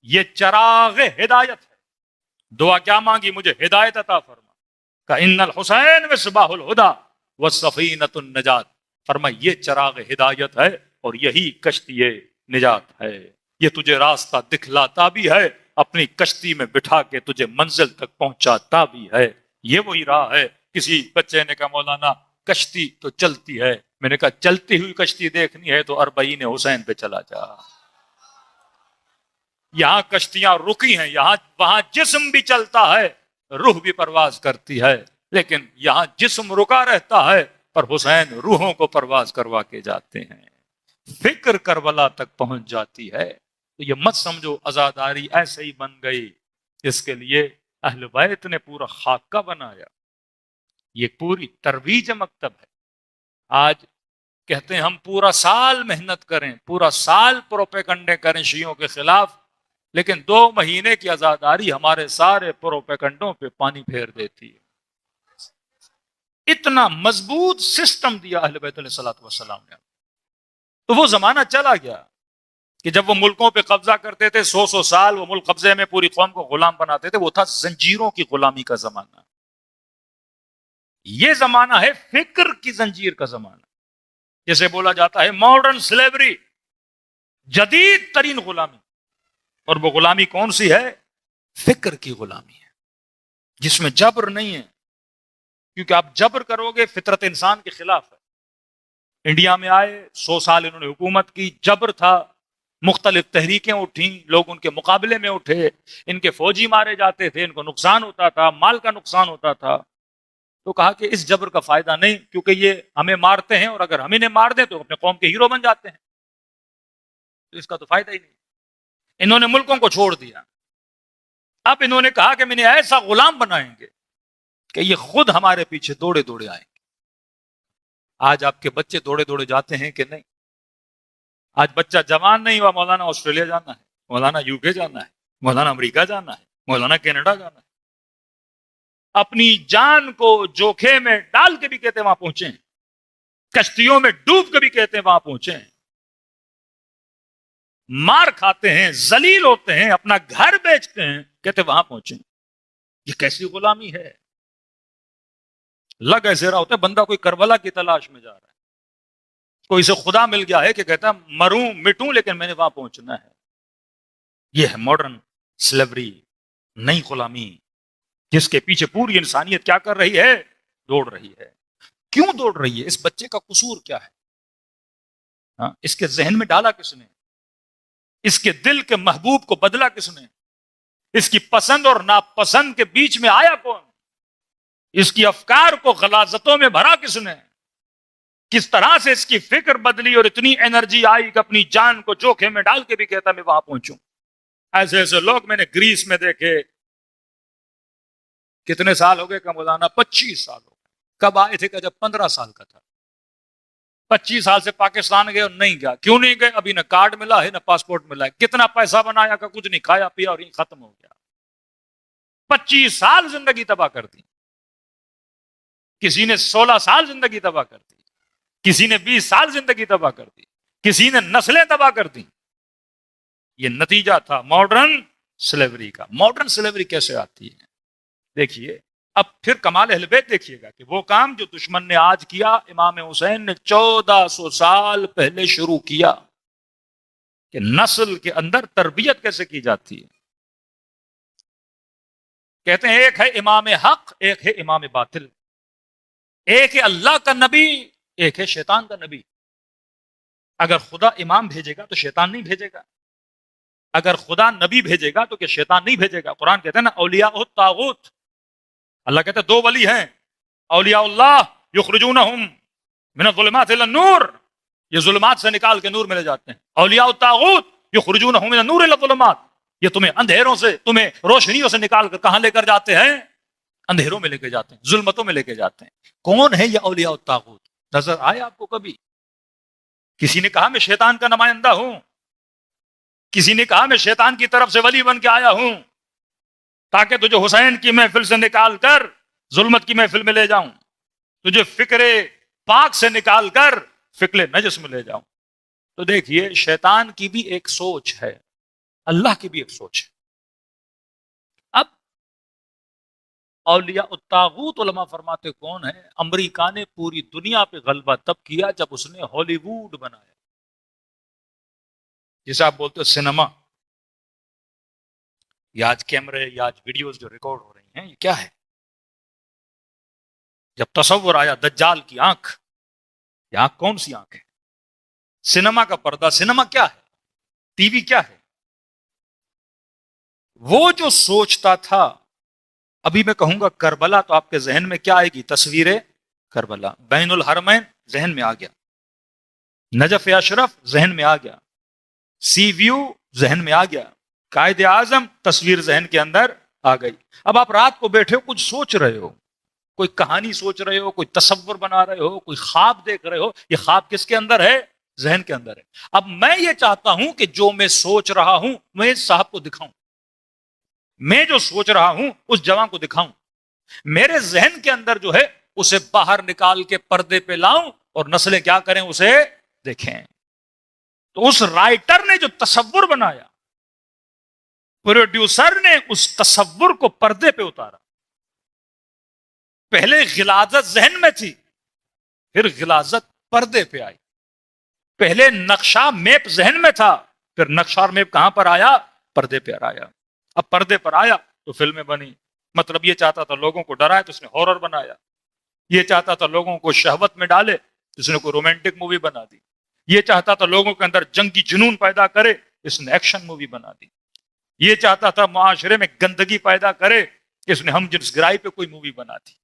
یہ چراغ ہدایت ہے۔ دعا کیا مانگی؟ مجھے ہدایت عطا فرما۔ کہ ان الحسین مصباح الہدی والسفینۃ النجات، فرما یہ چراغ ہدایت ہے اور یہی کشتی نجات ہے، یہ تجھے راستہ دکھلاتا بھی ہے، اپنی کشتی میں بٹھا کے تجھے منزل تک پہنچاتا بھی ہے۔ یہ وہی راہ ہے۔ کسی بچے نے کہا مولانا کشتی تو چلتی ہے، میں نے کہا چلتی ہوئی کشتی دیکھنی ہے تو اربعین حسین پہ چلا جا۔ یہاں کشتیاں رکی ہیں، وہاں جسم بھی چلتا ہے، روح بھی پرواز کرتی ہے، لیکن یہاں جسم رکا رہتا ہے پر حسین روحوں کو پرواز کروا کے جاتے ہیں۔ فکر کربلا تک پہنچ جاتی ہے۔ تو یہ مت سمجھو عزاداری ایسے ہی بن گئی، اس کے لیے اہل بیت نے پورا خاکہ بنایا، یہ پوری ترویج مکتب ہے۔ آج کہتے ہیں ہم پورا سال محنت کریں، پورا سال پروپیگنڈے کریں شیعوں کے خلاف، لیکن 2 مہینے کی عزاداری ہمارے سارے پروپیگنڈوں پہ پانی پھیر دیتی ہے۔ اتنا مضبوط سسٹم دیا اہل بیت علیہ الصلوۃ والسلام نے۔ تو وہ زمانہ چلا گیا کہ جب وہ ملکوں پہ قبضہ کرتے تھے، 100 سال وہ ملک قبضے میں پوری قوم کو غلام بناتے تھے، وہ تھا زنجیروں کی غلامی کا زمانہ۔ یہ زمانہ ہے فکر کی زنجیر کا زمانہ، جسے بولا جاتا ہے ماڈرن سلیوری، جدید ترین غلامی۔ اور وہ غلامی کون سی ہے؟ فکر کی غلامی ہے، جس میں جبر نہیں ہے، کیونکہ آپ جبر کرو گے فطرت انسان کے خلاف ہے۔ انڈیا میں آئے، 100 سال انہوں نے حکومت کی، جبر تھا، مختلف تحریکیں اٹھیں، لوگ ان کے مقابلے میں اٹھے، ان کے فوجی مارے جاتے تھے، ان کو نقصان ہوتا تھا، مال کا نقصان ہوتا تھا. تو کہا کہ اس جبر کا فائدہ نہیں، کیونکہ یہ ہمیں مارتے ہیں اور اگر ہم انہیں مار دیں تو اپنے قوم کے ہیرو بن جاتے ہیں، تو اس کا تو فائدہ ہی نہیں. انہوں نے ملکوں کو چھوڑ دیا. اب انہوں نے کہا کہ میں نے ایسا غلام بنائیں گے کہ یہ خود ہمارے پیچھے دوڑے دوڑے آئیں گے. آج آپ کے بچے دوڑے دوڑے جاتے ہیں کہ نہیں؟ آج بچہ جوان نہیں ہوا، مولانا آسٹریلیا جانا ہے، مولانا یو کے جانا ہے، مولانا امریکہ جانا ہے، مولانا کینیڈا جانا ہے. اپنی جان کو جوکھے میں ڈال کے بھی کہتے ہیں وہاں پہنچیں، کشتیوں میں ڈوب کے بھی کہتے ہیں وہاں پہنچیں، مار کھاتے ہیں، ذلیل ہوتے ہیں، اپنا گھر بیچتے ہیں، کہتے ہیں وہاں پہنچیں. یہ کیسی غلامی ہے؟ لگ ایسے رہا ہوتا ہے بندہ کوئی کربلا کی تلاش میں جا رہا ہے، کوئی سے خدا مل گیا ہے کہ کہتا ہے مروں مٹوں لیکن میں نے وہاں پہنچنا ہے. یہ ہے ماڈرن سلیوری، نئی غلامی، جس کے پیچھے پوری انسانیت کیا کر رہی ہے؟ دوڑ رہی ہے. کیوں دوڑ رہی ہے؟ اس بچے کا قصور کیا ہے؟ اس کے ذہن میں ڈالا کس نے؟ اس کے دل کے محبوب کو بدلا کس نے؟ اس کی پسند اور ناپسند کے بیچ میں آیا کون؟ اس کی افکار کو غلاظتوں میں بھرا کس نے؟ کس طرح سے اس کی فکر بدلی اور اتنی انرجی آئی کہ اپنی جان کو جوکھے میں ڈال کے بھی کہتا میں وہاں پہنچوں. ایسے ایسے لوگ میں نے گریس میں دیکھے. کتنے سال ہو گئے کا مولانا؟ 25 سال ہو گئے. کب آئے تھے؟ کہ جب 15 سال کا تھا. 25 سال سے پاکستان گئے اور نہیں گیا. کیوں نہیں گئے؟ ابھی نہ کارڈ ملا ہے نہ پاسپورٹ ملا ہے. کتنا پیسہ بنایا کا کچھ نہیں، کھایا پیا اور یہ ختم ہو گیا. 25 سال زندگی تباہ کر دی. کسی نے 16 سال زندگی تباہ کر دی، کسی نے 20 سال زندگی تباہ کر دی، کسی نے نسلیں تباہ کر دی. یہ نتیجہ تھا ماڈرن سلیوری کا. ماڈرن سلیوری کیسے آتی ہے؟ دیکھیے اب پھر کمال اہل بیت دیکھیے گا کہ وہ کام جو دشمن نے آج کیا، امام حسین نے 1400 سال پہلے شروع کیا، کہ نسل کے اندر تربیت کیسے کی جاتی ہے. کہتے ہیں ایک ہے امام حق، ایک ہے امام باطل، ایک ہے اللہ کا نبی، ایک ہے شیطان کا نبی. اگر خدا امام بھیجے گا تو شیطان نہیں بھیجے گا، اگر خدا نبی بھیجے گا تو کہ شیطان نہیں بھیجے گا. قرآن کہتے ہیں نا اولیاء الطاغوت، اللہ کہتے ہیں 2 ولی ہیں، اولیاء اللہ یخرجونہم من الظلمات الی النور، یہ ظلمات سے نکال کے نور میں لے جاتے ہیں. اولیاء الطاغوت یخرجونہم من النور الی الظلمات، یہ تمہیں اندھیروں سے، تمہیں روشنیوں سے نکال کر کہاں لے کر جاتے ہیں؟ اندھیروں میں لے کے جاتے ہیں، ظلمتوں میں لے کے جاتے ہیں. کون ہے یہ اولیاء الطاغوت؟ نظر آئے آپ کو کبھی؟ کسی نے کہا میں شیطان کا نمائندہ ہوں، کسی نے کہا میں شیطان کی طرف سے ولی بن کے آیا ہوں تاکہ تجھے حسین کی محفل سے نکال کر ظلمت کی محفل میں لے جاؤں، تجھے فکر پاک سے نکال کر فکر نجس میں لے جاؤں. تو دیکھیے شیطان کی بھی ایک سوچ ہے، اللہ کی بھی ایک سوچ ہے. اب اولیاء الطاغوت علماء فرماتے کون ہیں؟ امریکہ نے پوری دنیا پہ غلبہ تب کیا جب اس نے ہالی ووڈ بنایا، جسے آپ بولتے ہو سینما. یا آج کیمرے یا آج ویڈیوز جو ریکارڈ ہو رہی ہیں، یہ کیا ہے؟ جب تصور آیا دجال کی آنکھ، یہ آنکھ کون سی آنکھ ہے؟ سینما کا پردہ. سینما کیا ہے؟ ٹی وی کیا ہے؟ وہ جو سوچتا تھا، ابھی میں کہوں گا کربلا تو آپ کے ذہن میں کیا آئے گی؟ تصویر کربلا. بین الحرمین ذہن میں آ گیا، نجف اشرف ذہن میں آ گیا، سی ویو ذہن میں آ گیا، قائد اعظم تصویر ذہن کے اندر آ گئی. اب آپ رات کو بیٹھے ہو، کچھ سوچ رہے ہو، کوئی کہانی سوچ رہے ہو، کوئی تصور بنا رہے ہو، کوئی خواب دیکھ رہے ہو. یہ خواب کس کے اندر ہے؟ ذہن کے اندر ہے. اب میں یہ چاہتا ہوں کہ جو میں سوچ رہا ہوں میں صاحب کو دکھاؤں، میں جو سوچ رہا ہوں اس جوان کو دکھاؤں، میرے ذہن کے اندر جو ہے اسے باہر نکال کے پردے پہ لاؤں اور نسلیں کیا کریں؟ اسے دیکھیں. تو اس رائٹر نے جو تصور بنایا، پروڈیوسر نے اس تصور کو پردے پہ اتارا. پہلے غلاظت ذہن میں تھی، پھر غلاظت پردے پہ آئی. پہلے نقشہ میپ ذہن میں تھا، پھر نقشہ اور میپ کہاں پر آیا؟ پردے پہ آیا. اب پردے پر آیا تو فلمیں بنی. مطلب یہ چاہتا تھا لوگوں کو ڈرائے تو اس نے ہارر بنایا، یہ چاہتا تھا لوگوں کو شہوت میں ڈالے تو اس نے کوئی رومانٹک مووی بنا دی، یہ چاہتا تھا لوگوں کے اندر جنگی جنون پیدا کرے اس نے ایکشن مووی بنا دی. یہ چاہتا تھا معاشرے میں گندگی پیدا کرے، اس نے ہم جنس گرائی پہ کوئی مووی بنا دی.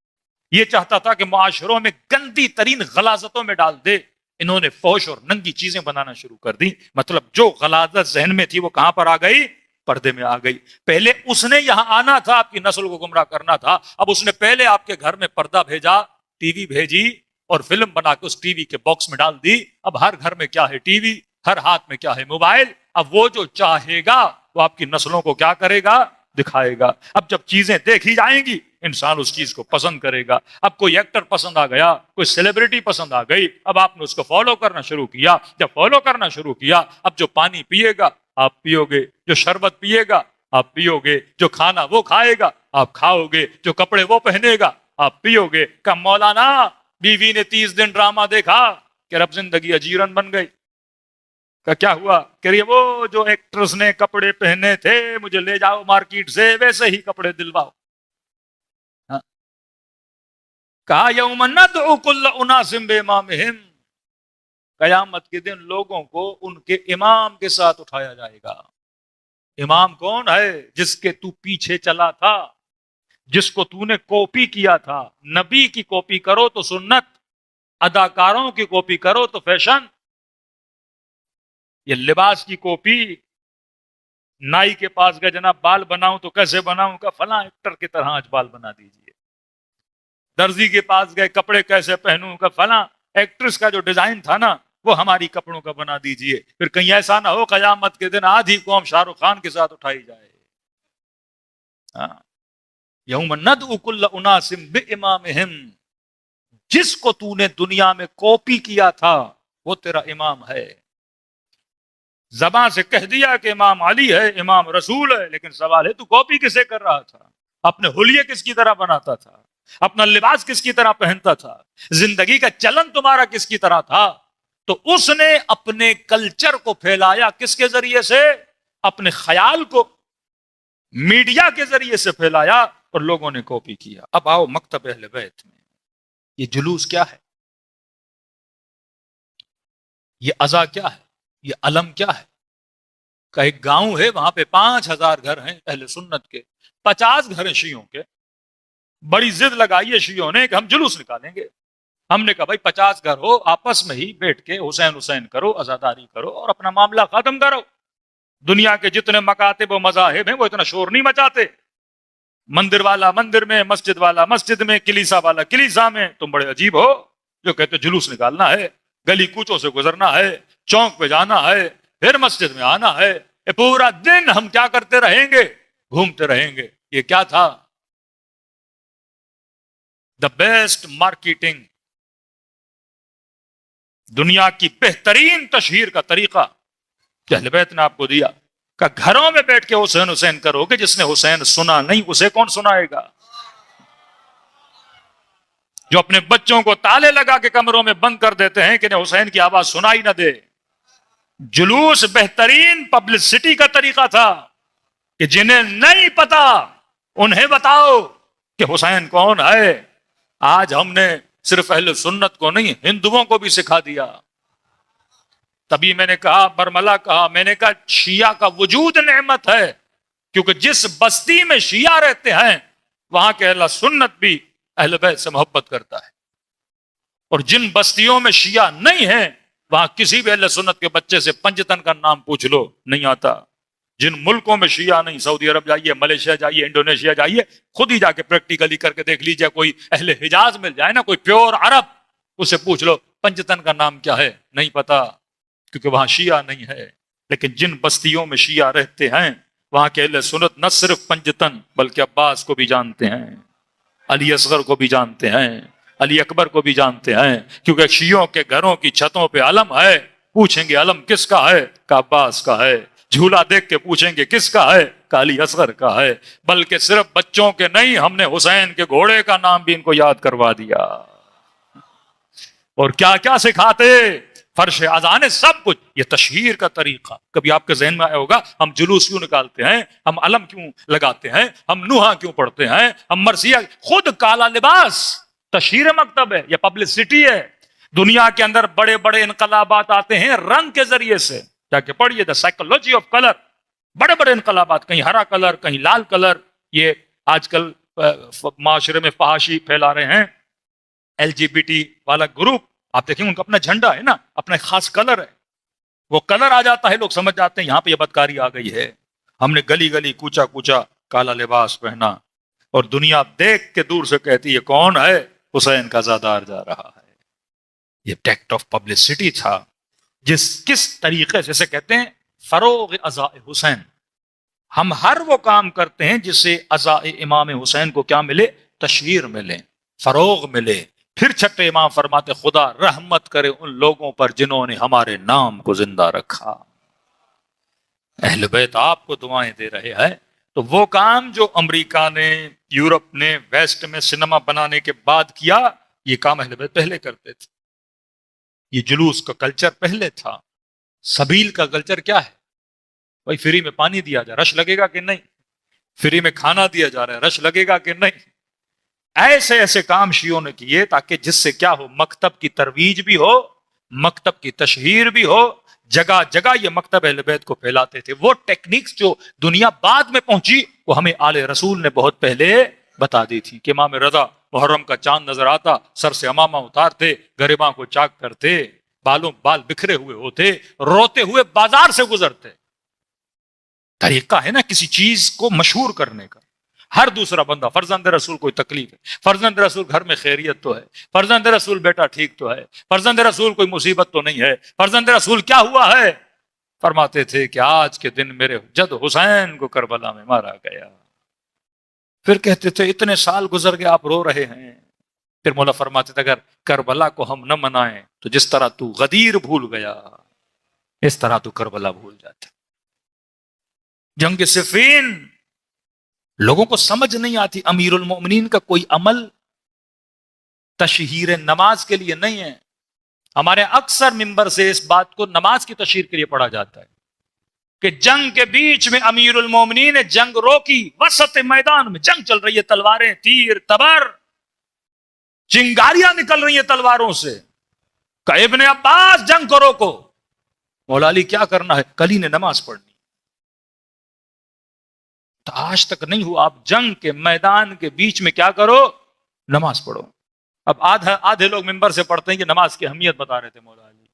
یہ چاہتا تھا کہ معاشروں میں گندی ترین غلاظتوں میں ڈال دے، انہوں نے فحش اور ننگی چیزیں بنانا شروع کر دی. مطلب جو غلاظت ذہن میں تھی وہ کہاں پر آ گئی؟ پردے میں آ گئی. پہلے اس نے یہاں آنا تھا، آپ کی نسل کو گمراہ کرنا تھا. اب اس نے پہلے آپ کے گھر میں پردہ بھیجا، ٹی وی بھیجی اور فلم بنا کے اس ٹی وی کے باکس میں ڈال دی. اب ہر گھر میں کیا ہے؟ T V. ہر ہاتھ میں کیا ہے؟ موبائل. اب وہ جو چاہے گا وہ آپ کی نسلوں کو کیا کرے گا؟ دکھائے گا. اب جب چیزیں دیکھی جائیں گی انسان اس چیز کو پسند کرے گا. اب کوئی ایکٹر پسند آ گیا، کوئی سیلیبریٹی پسند آ گئی، اب آپ نے اس کو فالو کرنا شروع کیا. جب فالو کرنا شروع کیا، اب جو پانی پیے گا آپ پیو گے، جو شربت پیے گا آپ پیو گے، جو کھانا وہ کھائے گا آپ کھاؤ گے، جو کپڑے وہ پہنے گا آپ پیو گے. کہ مولانا بیوی نے 30 دن ڈرامہ دیکھا کہ رب زندگی اجیرن بن گئی. کہ کیا ہوا؟ کہ وہ جو ایکٹرز نے کپڑے پہنے تھے مجھے لے جاؤ مارکیٹ سے ویسے ہی کپڑے دلواؤ. کہا یوم ندعو کل اناس بامامہم، قیامت کے دن لوگوں کو ان کے امام کے ساتھ اٹھایا جائے گا. امام کون ہے؟ جس کے تو پیچھے چلا تھا، جس کو تو نے کاپی کیا تھا. نبی کی کاپی کرو تو سنت، اداکاروں کی کاپی کرو تو فیشن. یہ لباس کی کاپی. نائی کے پاس گئے، جناب بال بناؤں تو کیسے بناؤں؟ کا فلاں ایکٹر کی طرح آج بال بنا دیجئے. درزی کے پاس گئے، کپڑے کیسے پہنوں؟ کا فلاں ایکٹریس کا جو ڈیزائن تھا نا وہ ہماری کپڑوں کا بنا دیجئے. پھر کہیں ایسا نہ ہو قیامت کے دن آدھی قوم شاہ رخ خان کے ساتھ اٹھائی جائے. یوم ندعو کل اناس بامامہم، جس کو تو نے دنیا میں کاپی کیا تھا وہ تیرا امام ہے. زبان سے کہہ دیا کہ امام علی ہے، امام رسول ہے، لیکن سوال ہے تو کاپی کسے کر رہا تھا؟ اپنے حلیے کس کی طرح بناتا تھا؟ اپنا لباس کس کی طرح پہنتا تھا؟ زندگی کا چلن تمہارا کس کی طرح تھا؟ تو اس نے اپنے کلچر کو پھیلایا کس کے ذریعے سے؟ اپنے خیال کو میڈیا کے ذریعے سے پھیلایا اور لوگوں نے کاپی کیا. اب آؤ مکتب اہل بیت میں. یہ جلوس کیا ہے؟ یہ عزا کیا ہے؟ یہ علم کیا ہے؟ کہ ایک گاؤں ہے وہاں پہ 5000 گھر ہیں اہل سنت کے، 50 گھر ہیں شیعوں کے. بڑی ضد لگائی ہے شیعوں نے کہ ہم جلوس نکالیں گے. ہم نے کہا بھائی 50 گھر ہو، آپس میں ہی بیٹھ کے حسین کرو، عزاداری کرو اور اپنا معاملہ ختم کرو. دنیا کے جتنے مکاتب و مذاہب ہیں وہ اتنا شور نہیں مچاتے. مندر والا مندر میں، مسجد والا مسجد میں، کلیسا والا کلیسا میں. تم بڑے عجیب ہو جو کہتے جلوس نکالنا ہے، گلی کوچوں سے گزرنا ہے، چونک پہ جانا ہے، پھر مسجد میں آنا ہے. یہ پورا دن ہم کیا کرتے رہیں گے؟ گھومتے رہیں گے. یہ کیا تھا؟ دا بیسٹ مارکیٹنگ، دنیا کی بہترین تشہیر کا طریقہ کہ اہل بیت نے آپ کو دیا. کہ گھروں میں بیٹھ کے حسین کرو گے، جس نے حسین سنا نہیں اسے کون سنائے گا؟ جو اپنے بچوں کو تالے لگا کے کمروں میں بند کر دیتے ہیں کہ حسین کی آواز سنائی نہ دے. جلوس بہترین پبلسٹی کا طریقہ تھا کہ جنہیں نہیں پتا انہیں بتاؤ کہ حسین کون ہے. آج ہم نے صرف اہل سنت کو نہیں ہندوؤں کو بھی سکھا دیا. تبھی میں نے کہا، برملا کہا، میں نے کہا شیعہ کا وجود نعمت ہے، کیونکہ جس بستی میں شیعہ رہتے ہیں وہاں کے اہل سنت بھی اہل بیت سے محبت کرتا ہے. اور جن بستیوں میں شیعہ نہیں ہیں وہاں کسی بھی اہل سنت کے بچے سے پنجتن کا نام پوچھ لو نہیں آتا. جن ملکوں میں شیعہ نہیں، سعودی عرب جائیے، ملیشیا جائیے، انڈونیشیا جائیے، خود ہی جا کے پریکٹیکلی کر کے دیکھ لیجیے. کوئی اہل حجاز مل جائے نا، کوئی پیور عرب، اسے پوچھ لو پنجتن کا نام کیا ہے، نہیں پتا، کیونکہ وہاں شیعہ نہیں ہے. لیکن جن بستیوں میں شیعہ رہتے ہیں وہاں کے اہل سنت نہ صرف پنجتن بلکہ عباس کو بھی جانتے ہیں، علی اصغر کو بھی جانتے ہیں، علی اکبر کو بھی جانتے ہیں. کیونکہ شیعوں کے گھروں کی چھتوں پہ علم ہے. پوچھیں گے علم کس کا ہے؟ کہ عباس کا ہے. جھولا دیکھ کے پوچھیں گے کس کا ہے؟ کہ علی اصغر کا ہے. بلکہ صرف بچوں کے نہیں، ہم نے حسین کے گھوڑے کا نام بھی ان کو یاد کروا دیا. اور کیا کیا سکھاتے؟ فرش اذان، سب کچھ. یہ تشہیر کا طریقہ. کبھی آپ کے ذہن میں آیا ہوگا ہم جلوس کیوں نکالتے ہیں، ہم علم کیوں لگاتے ہیں، ہم نوحہ کیوں پڑھتے ہیں، ہم مرثیہ. خود کالا لباس تشہیر مکتب ہے، یہ پبلسٹی ہے. دنیا کے اندر بڑے بڑے انقلابات آتے ہیں رنگ کے ذریعے سے. جا کے پڑھیے دا سائیکولوجی آف کلر. بڑے بڑے انقلابات، کہیں ہرا کلر کہیں لال کلر. یہ آج کل معاشرے میں فحاشی پھیلا رہے ہیں LGBT والا گروپ. آپ دیکھیں ان کا اپنا جھنڈا ہے نا، اپنا ایک خاص کلر ہے. وہ کلر آ جاتا ہے، لوگ سمجھ جاتے ہیں یہاں پہ یہ بدکاری آ گئی ہے. ہم نے گلی گلی کوچا کوچا کالا لباس پہنا، اور دنیا دیکھ کے دور سے کہتی ہے کون ہے؟ حسین کا زادار جا رہا ہے. یہ ٹیکٹ آف پبلسٹی تھا. کس طریقے سے کہتے ہیں فروغ ازاء حسین. ہم ہر وہ کام کرتے ہیں جس سے ازاء امام حسین کو کیا ملے؟ تشہیر ملے، فروغ ملے. پھر چھٹے امام فرماتے خدا رحمت کرے ان لوگوں پر جنہوں نے ہمارے نام کو زندہ رکھا. اہل بیت آپ کو دعائیں دے رہے ہیں. تو وہ کام جو امریکہ نے، یورپ نے، ویسٹ میں سینما بنانے کے بعد کیا، یہ کام اہل بیت پہلے کرتے تھے. یہ جلوس کا کلچر پہلے تھا. سبیل کا کلچر کیا ہے؟ بھائی فری میں پانی دیا جائے، رش لگے گا کہ نہیں؟ فری میں کھانا دیا جا رہا ہے، رش لگے گا کہ نہیں؟ ایسے ایسے کام شیعوں نے کیے تاکہ جس سے کیا ہو، مکتب کی ترویج بھی ہو، مکتب کی تشہیر بھی ہو. جگہ جگہ یہ مکتب اہل بیت کو پھیلاتے تھے. وہ ٹیکنیکس جو دنیا بعد میں پہنچی وہ ہمیں آل رسول نے بہت پہلے بتا دی تھی کہ امام رضا محرم کا چاند نظر آتا، سر سے امامہ اتارتے، گریباں کو چاک کرتے، بال بکھرے ہوئے ہوتے، روتے ہوئے بازار سے گزرتے. طریقہ ہے نا کسی چیز کو مشہور کرنے کا. ہر دوسرا بندہ فرزند رسول کوئی تکلیف ہے، فرزند رسول گھر میں خیریت تو ہے، فرزند رسول بیٹا ٹھیک تو ہے، فرزند رسول کوئی مصیبت تو نہیں ہے، فرزند رسول کیا ہوا ہے؟ فرماتے تھے کہ آج کے دن میرے جد حسین کو کربلا میں مارا گیا. پھر کہتے تھے اتنے سال گزر گئے آپ رو رہے ہیں. پھر مولا فرماتے تھے اگر کربلا کو ہم نہ منائیں تو جس طرح تو غدیر بھول گیا اس طرح تو کربلا بھول جاتا. جنگ صفین لوگوں کو سمجھ نہیں آتی. امیر المؤمنین کا کوئی عمل تشہیر نماز کے لیے نہیں ہے. ہمارے اکثر ممبر سے اس بات کو نماز کی تشہیر کے لیے پڑھا جاتا ہے کہ جنگ کے بیچ میں امیر المومنین نے جنگ روکی. وسط میدان میں جنگ چل رہی ہے، تلواریں، تیر، تبر، چنگاریاں نکل رہی ہیں تلواروں سے. کہ ابن عباس جنگ کو روکو. مولا علی کیا کرنا ہے؟ کلی نے نماز پڑھنی. تو آج تک نہیں ہوا. آپ جنگ کے میدان کے بیچ میں کیا کرو؟ نماز پڑھو. اب آدھے لوگ ممبر سے پڑھتے ہیں کہ نماز کی اہمیت بتا رہے تھے مولا علی.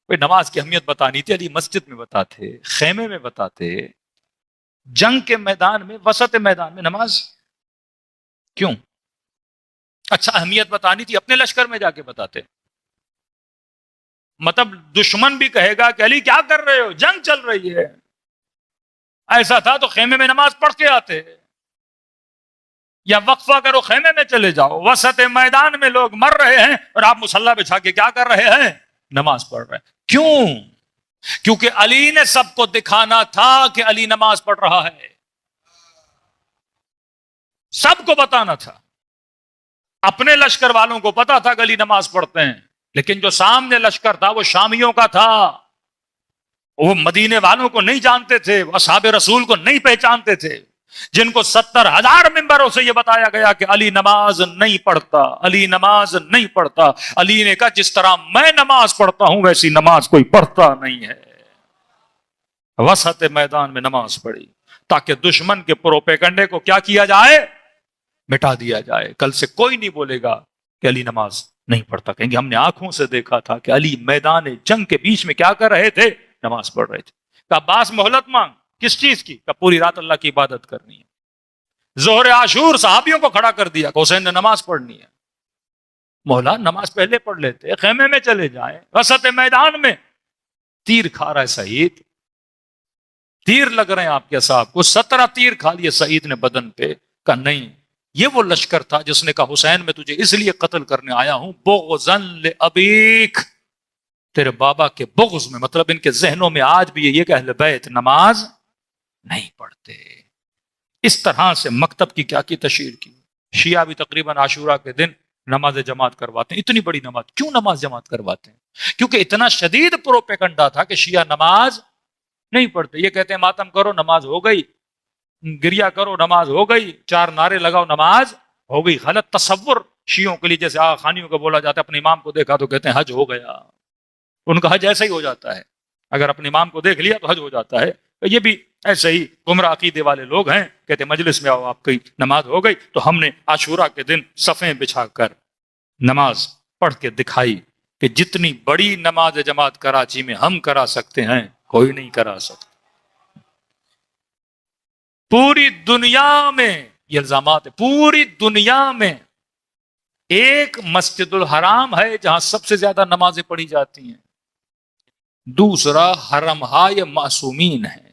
نماز کی اہمیت بتانی تھی، علی مسجد میں بتاتے، خیمے میں بتاتے. جنگ کے میدان میں، وسط میدان میں نماز کیوں؟ اچھا اہمیت بتانی تھی اپنے لشکر میں جا کے بتاتے. مطلب دشمن بھی کہے گا کہ علی کیا کر رہے ہو، جنگ چل رہی ہے. ایسا تھا تو خیمے میں نماز پڑھ کے آتے، یا وقفہ کرو خیمے میں چلے جاؤ. وسط میدان میں لوگ مر رہے ہیں اور آپ مصلی بچھا کے کیا کر رہے ہیں؟ نماز پڑھ رہے ہیں. کیوں؟ کیونکہ علی نے سب کو دکھانا تھا کہ علی نماز پڑھ رہا ہے. سب کو بتانا تھا. اپنے لشکر والوں کو پتا تھا کہ علی نماز پڑھتے ہیں، لیکن جو سامنے لشکر تھا وہ شامیوں کا تھا. وہ مدینے والوں کو نہیں جانتے تھے، وہ اصحاب رسول کو نہیں پہچانتے تھے، جن کو 70,000 ممبروں سے یہ بتایا گیا کہ علی نماز نہیں پڑھتا، علی نماز نہیں پڑھتا. علی نے کہا جس طرح میں نماز پڑھتا ہوں ویسی نماز کوئی پڑھتا نہیں ہے. وسط میدان میں نماز پڑھی تاکہ دشمن کے پروپیگنڈے کو کیا کیا جائے؟ مٹا دیا جائے. کل سے کوئی نہیں بولے گا کہ علی نماز نہیں پڑھتا. کہیں گے ہم نے آنکھوں سے دیکھا تھا کہ علی میدان جنگ کے بیچ میں کیا کر رہے تھے؟ نماز پڑھ رہے تھے. کہ عباس مہلت مانگ، کس چیز کی؟ کہ پوری رات اللہ کی عبادت کرنی ہے. ظہر عاشور صحابیوں کو کھڑا کر دیا کہ حسین نے نماز پڑھنی ہے. مولا نماز پہلے پڑھ لیتے، خیمے میں چلے جائیں. وسط میدان میں تیر کھا رہا ہے سعید، تیر لگ رہے ہیں آپ کے صاحب کو. 17 تیر کھا لیے سعید نے بدن پہ. کہ نہیں، یہ وہ لشکر تھا جس نے کہا حسین میں تجھے اس لیے قتل کرنے آیا ہوں بغضاً لأبیک، تیرے بابا کے بغض میں. مطلب ان کے ذہنوں میں آج بھی یہ کہ اہل بیت نماز نہیں پڑھتے. اس طرح سے مکتب کی کیا کی تشہیر کی. شیعہ بھی تقریباً عاشورہ کے دن نماز جماعت کرواتے ہیں. اتنی بڑی نماز کیوں نماز جماعت کرواتے ہیں؟ کیونکہ اتنا شدید پروپیگنڈا تھا کہ شیعہ نماز نہیں پڑھتے. یہ کہتے ہیں ماتم کرو نماز ہو گئی، گریا کرو نماز ہو گئی، 4 نعرے لگاؤ نماز ہو گئی. غلط تصور شیعوں کے لیے. جیسے خانیوں کو بولا جاتا ہے اپنے امام کو دیکھا تو کہتے ہیں حج ہو گیا. ان کا حج ایسا ہی ہو جاتا ہے. اگر اپنے امام کو دیکھ لیا تو حج ہو جاتا ہے. یہ بھی ایسے ہی گمراہ عقیدے والے لوگ ہیں، کہتے مجلس میں آؤ، آپ کی نماز ہو گئی تو ہم نے عاشورہ کے دن صفیں بچھا کر نماز پڑھ کے دکھائی کہ جتنی بڑی نماز جماعت کراچی میں ہم کرا سکتے ہیں کوئی نہیں کرا سکتا. پوری دنیا میں یہ الزامات ہے، پوری دنیا میں ایک مسجد الحرام ہے جہاں سب سے زیادہ نمازیں پڑھی جاتی ہیں، دوسرا حرمہائے معصومین ہے.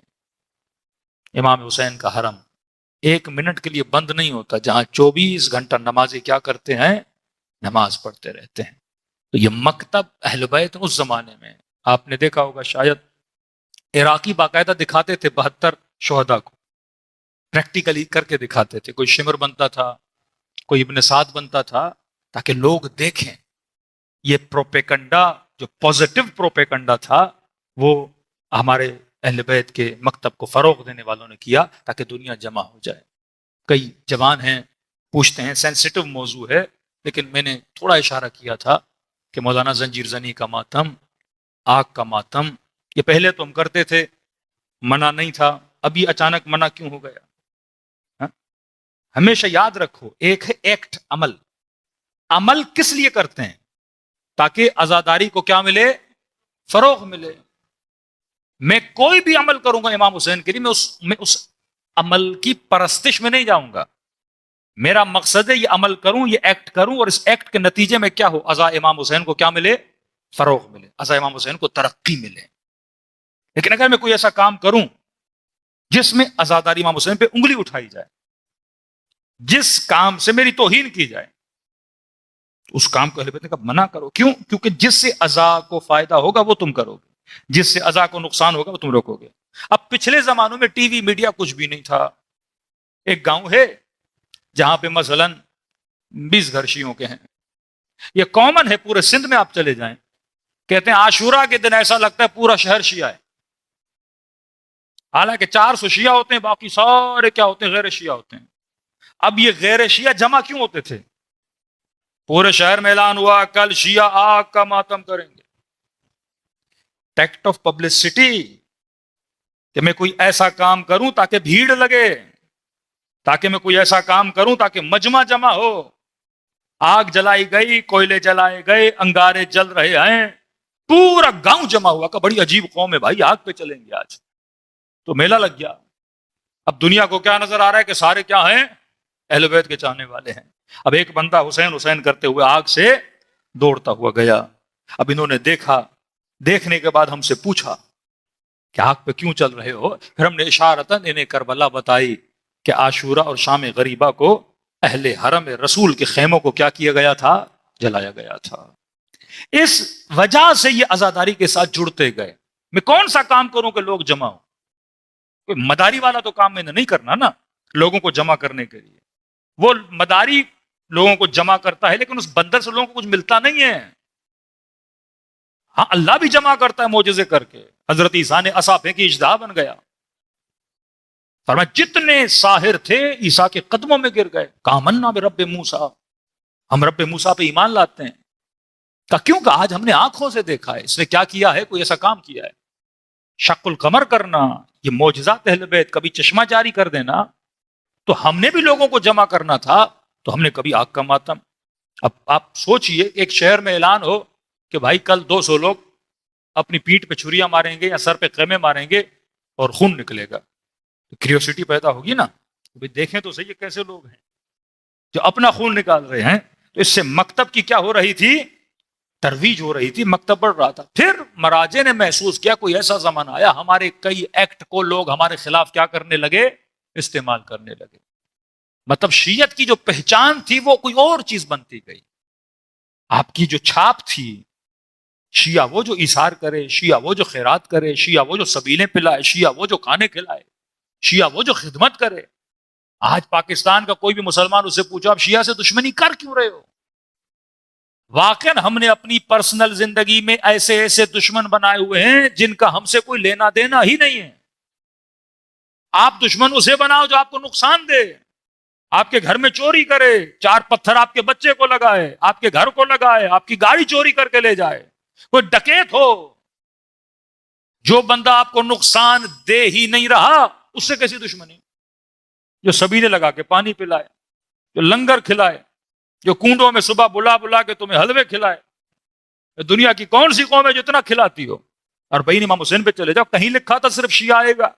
امام حسین کا حرم 1 منٹ کے لیے بند نہیں ہوتا، جہاں 24 گھنٹہ نمازیں کیا کرتے ہیں؟ نماز پڑھتے رہتے ہیں. تو یہ مکتب اہل بیت اس زمانے میں آپ نے دیکھا ہوگا، شاید عراقی باقاعدہ دکھاتے تھے 72 شہداء کو، پریکٹیکلی کر کے دکھاتے تھے. کوئی شمر بنتا تھا، کوئی ابن سعد بنتا تھا، تاکہ لوگ دیکھیں. یہ پروپیگنڈا، جو پازیٹو پروپیگنڈا تھا، وہ ہمارے اہل بیت کے مکتب کو فروغ دینے والوں نے کیا تاکہ دنیا جمع ہو جائے. کئی جوان ہیں، پوچھتے ہیں، سینسیٹیو موضوع ہے، لیکن میں نے تھوڑا اشارہ کیا تھا کہ مولانا زنجیر زنی کا ماتم، آگ کا ماتم، یہ پہلے تو ہم کرتے تھے، منع نہیں تھا، اب یہ اچانک منع کیوں ہو گیا؟ ہاں؟ ہمیشہ یاد رکھو، ایک ہے ایکٹ، عمل کس لیے کرتے ہیں؟ تاکہ عزاداری کو کیا ملے؟ فروغ ملے. میں کوئی بھی عمل کروں گا امام حسین کے لیے، میں اس عمل کی پرستش میں نہیں جاؤں گا. میرا مقصد ہے یہ عمل کروں، یہ ایکٹ کروں، اور اس ایکٹ کے نتیجے میں کیا ہو؟ عزا امام حسین کو کیا ملے؟ فروغ ملے، عزا امام حسین کو ترقی ملے. لیکن اگر میں کوئی ایسا کام کروں جس میں عزاداری امام حسین پہ انگلی اٹھائی جائے، جس کام سے میری توہین کی جائے، اس کام کو اہل بیت نے کہا منع کرو. کیوں؟ کیونکہ جس سے عزا کو فائدہ ہوگا وہ تم کرو گے، جس سے عزا کو نقصان ہوگا وہ تم روکو گے. اب پچھلے زمانوں میں ٹی وی میڈیا کچھ بھی نہیں تھا. ایک گاؤں ہے جہاں پہ مثلاً 20 گھر شیعوں کے ہیں، یہ کامن ہے، پورے سندھ میں آپ چلے جائیں، کہتے ہیں عاشورہ کے دن ایسا لگتا ہے پورا شہر شیعہ ہے. حالانکہ 400 شیعہ ہوتے ہیں، باقی سارے کیا ہوتے ہیں؟ غیر شیعہ ہوتے ہیں. اب یہ غیر شیعہ جمع کیوں ہوتے تھے؟ پورے شہر میں اعلان ہوا کل شیعہ آگ کا ماتم کریں گے. ٹیکٹ آف پبلسٹی، کہ میں کوئی ایسا کام کروں تاکہ بھیڑ لگے، تاکہ میں کوئی ایسا کام کروں تاکہ مجمع جمع ہو. آگ جلائی گئی، کوئلے جلائے گئے، انگارے جل رہے ہیں، پورا گاؤں جمع ہوا کہ بڑی عجیب قوم ہے بھائی، آگ پہ چلیں گے آج. تو میلہ لگ گیا. اب دنیا کو کیا نظر آ رہا ہے کہ سارے کیا ہیں؟ اہل بیت کے چاہنے والے ہیں. اب ایک بندہ حسین حسین کرتے ہوئے آگ سے دوڑتا ہوا گیا. اب انہوں نے دیکھا، دیکھنے کے بعد ہم سے پوچھا کہ آگ پہ کیوں چل رہے ہو؟ پھر ہم نے اشارتاً انہیں کربلا بتائی کہ عاشورہ اور شام غریبہ کو اہل حرم رسول کے خیموں کو کیا کیا گیا تھا؟ جلایا گیا تھا. اس وجہ سے یہ عزاداری کے ساتھ جڑتے گئے. میں کون سا کام کروں کہ لوگ جمع ہوں؟ کوئی مداری والا تو کام میں نے نہیں کرنا نا لوگوں کو جمع کرنے کے لیے. وہ مداری لوگوں کو جمع کرتا ہے لیکن اس بندر سے لوگوں کو کچھ ملتا نہیں ہے. ہاں اللہ بھی جمع کرتا ہے معجزے کر کے. حضرت عیسیٰ نے عصا پھینکی، اژدہا بن گیا. فرمایا جتنے ساحر تھے عیسیٰ کے قدموں میں گر گئے. کہا آمنا برب موسیٰ، ہم رب موسیٰ پہ ایمان لاتے ہیں. کہا کیوں؟ کہ آج ہم نے آنکھوں سے دیکھا ہے. اس نے کیا کیا ہے؟ کوئی ایسا کام کیا ہے. شق القمر کرنا، یہ معجزات اہل بیت. کبھی چشمہ جاری کر دینا. تو ہم نے بھی لوگوں کو جمع کرنا تھا، تو ہم نے کبھی آگ کا ماتم. اب آپ سوچئے ایک شہر میں اعلان ہو کہ بھائی کل 200 لوگ اپنی پیٹھ پہ چھریاں ماریں گے یا سر پہ خیمے ماریں گے اور خون نکلے گا. تو کریوسٹی پیدا ہوگی نا، تو دیکھیں تو صحیح کیسے لوگ ہیں جو اپنا خون نکال رہے ہیں. تو اس سے مکتب کی کیا ہو رہی تھی؟ ترویج ہو رہی تھی، مکتب بڑھ رہا تھا. پھر مراجع نے محسوس کیا کوئی ایسا زمانہ آیا ہمارے کئی ایکٹ کو لوگ ہمارے خلاف کیا کرنے لگے؟ استعمال کرنے لگے. مطلب شیعت کی جو پہچان تھی وہ کوئی اور چیز بنتی گئی. آپ کی جو چھاپ تھی، شیعہ وہ جو ایثار کرے، شیعہ وہ جو خیرات کرے، شیعہ وہ جو سبیلیں پلائے، شیعہ وہ جو کھانے کھلائے، شیعہ وہ جو خدمت کرے. آج پاکستان کا کوئی بھی مسلمان اسے پوچھو آپ شیعہ سے دشمنی کر کیوں رہے ہو؟ واقعا ہم نے اپنی پرسنل زندگی میں ایسے ایسے دشمن بنائے ہوئے ہیں جن کا ہم سے کوئی لینا دینا ہی نہیں ہے. آپ دشمن اسے بناؤ جو آپ کو نقصان دے، آپ کے گھر میں چوری کرے، 4 پتھر آپ کے بچے کو لگائے، آپ کے گھر کو لگائے، آپ کی گاڑی چوری کر کے لے جائے، کوئی ڈکیت ہو، جو بندہ آپ کو نقصان دے ہی نہیں رہا اس سے کیسی دشمنی؟ جو سبیلے لگا کے پانی پلائے، جو لنگر کھلائے، جو کنڈوں میں صبح بلا بلا کے تمہیں حلوے کھلائے، دنیا کی کون سی قوم ہے جو اتنا کھلاتی ہو؟ اور بھائی امام حسین پہ چلے جاؤ، کہیں لکھا تھا صرف شیعہ آئے گا؟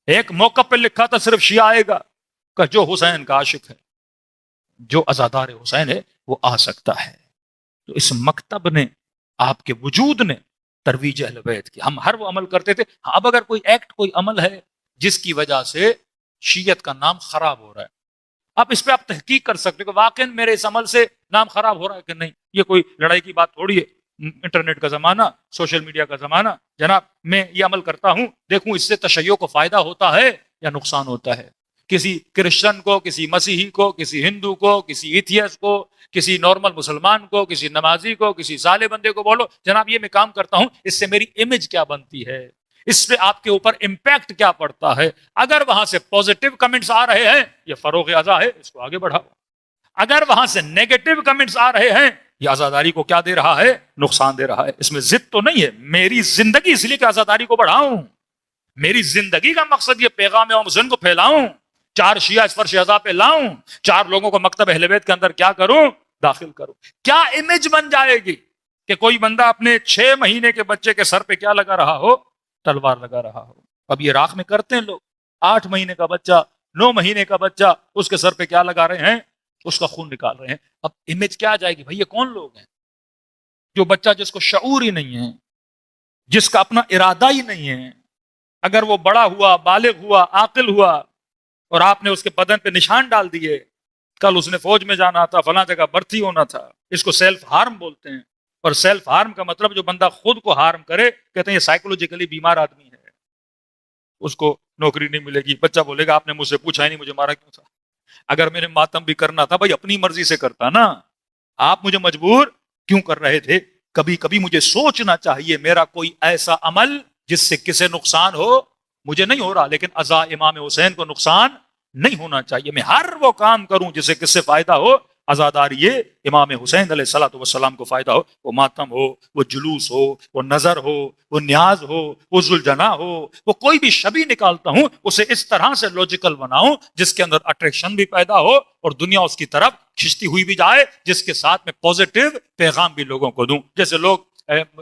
ایک موقع پہ لکھا تھا صرف شیعہ آئے گا؟ کہ جو حسین کا عاشق ہے، جو عزادار حسین ہے، وہ آ سکتا ہے۔ تو اس مکتب نے، آپ کے وجود نے ترویج اہل بیت کی۔ ہم ہر وہ عمل کرتے تھے، اب اگر کوئی ایکٹ، کوئی عمل ہے جس کی وجہ سے شیعت کا نام خراب ہو رہا ہے، آپ اس پہ آپ تحقیق کر سکتے کہ واقعا میرے اس عمل سے نام خراب ہو رہا ہے کہ نہیں۔ یہ کوئی لڑائی کی بات تھوڑی ہے، انٹرنیٹ کا زمانہ، سوشل میڈیا کا زمانہ، جناب میں یہ عمل کرتا ہوں، دیکھوں اس سے تشیع کو فائدہ ہوتا ہے یا نقصان ہوتا ہے۔ کسی کرسچن کو، کسی مسیحی کو، کسی ہندو کو، کسی ایتھیس کو، کسی نارمل مسلمان کو، کسی نمازی کو، کسی صالح بندے کو بولو جناب یہ میں کام کرتا ہوں، اس سے میری امیج کیا بنتی ہے، اس سے آپ کے اوپر امپیکٹ کیا پڑتا ہے۔ اگر وہاں سے پوزیٹو کمنٹس آ رہے ہیں، یہ فروغ ازا ہے، اس کو آگے بڑھاؤ۔ اگر وہاں سے نیگیٹو کمنٹس آ رہے ہیں، یہ آزاداری کو کیا دے رہا ہے؟ نقصان دے رہا ہے۔ اس میں ضد تو نہیں ہے، میری زندگی اس لیے کہ آزاداری کو بڑھاؤں، میری زندگی کا مقصد یہ پیغام امام حسین کو پھیلاؤں، 4 شیعہ اس فرش ازا پہ لاؤں، 4 لوگوں کو مکتب اہل بیت کے اندر کیا کروں؟ داخل کروں۔ کیا امیج بن جائے گی کہ کوئی بندہ اپنے 6 مہینے کے بچے کے سر پہ کیا لگا رہا ہو؟ تلوار لگا رہا ہو۔ اب یہ راکھ میں کرتے ہیں لوگ، 8 مہینے کا بچہ، 9 مہینے کا بچہ، اس کے سر پہ کیا لگا رہے ہیں؟ اس کا خون نکال رہے ہیں۔ اب امیج کیا جائے گی؟ بھائی یہ کون لوگ ہیں؟ جو بچہ جس کو شعور ہی نہیں ہے، جس کا اپنا ارادہ ہی نہیں ہے، اگر وہ بڑا ہوا، بالغ ہوا، عاقل ہوا، اور آپ نے اس کے بدن پہ نشان ڈال دیے، کل اس نے فوج میں جانا تھا، فلاں جگہ بھرتی ہونا تھا، اس کو سیلف ہارم بولتے ہیں۔ اور سیلف ہارم کا مطلب جو بندہ خود کو ہارم کرے، کہتے ہیں یہ سائیکولوجیکلی بیمار آدمی ہے، اس کو نوکری نہیں ملے گی۔ بچہ بولے گا آپ نے مجھ سے پوچھا ہی نہیں، مجھے مارا کیوں تھا؟ اگر میں نے ماتم بھی کرنا تھا بھائی اپنی مرضی سے کرتا نا، آپ مجھے مجبور کیوں کر رہے تھے؟ کبھی کبھی مجھے سوچنا چاہیے میرا کوئی ایسا عمل جس سے کسے نقصان ہو، مجھے نہیں ہو رہا، لیکن ازا امام حسین کو نقصان نہیں ہونا چاہیے۔ میں ہر وہ کام کروں جس سے کس سے فائدہ ہو، ازاداری یہ امام حسین علیہ الصلوۃ والسلام کو فائدہ ہو۔ وہ ماتم ہو، وہ جلوس ہو، وہ نظر ہو، وہ نیاز ہو، وہ ذوالجناح ہو، وہ کوئی بھی شبیہ نکالتا ہوں اسے اس طرح سے لوجیکل بناؤں جس کے اندر اٹریکشن بھی پیدا ہو اور دنیا اس کی طرف کھنچتی ہوئی بھی جائے، جس کے ساتھ میں پوزیٹو پیغام بھی لوگوں کو دوں۔ جیسے لوگ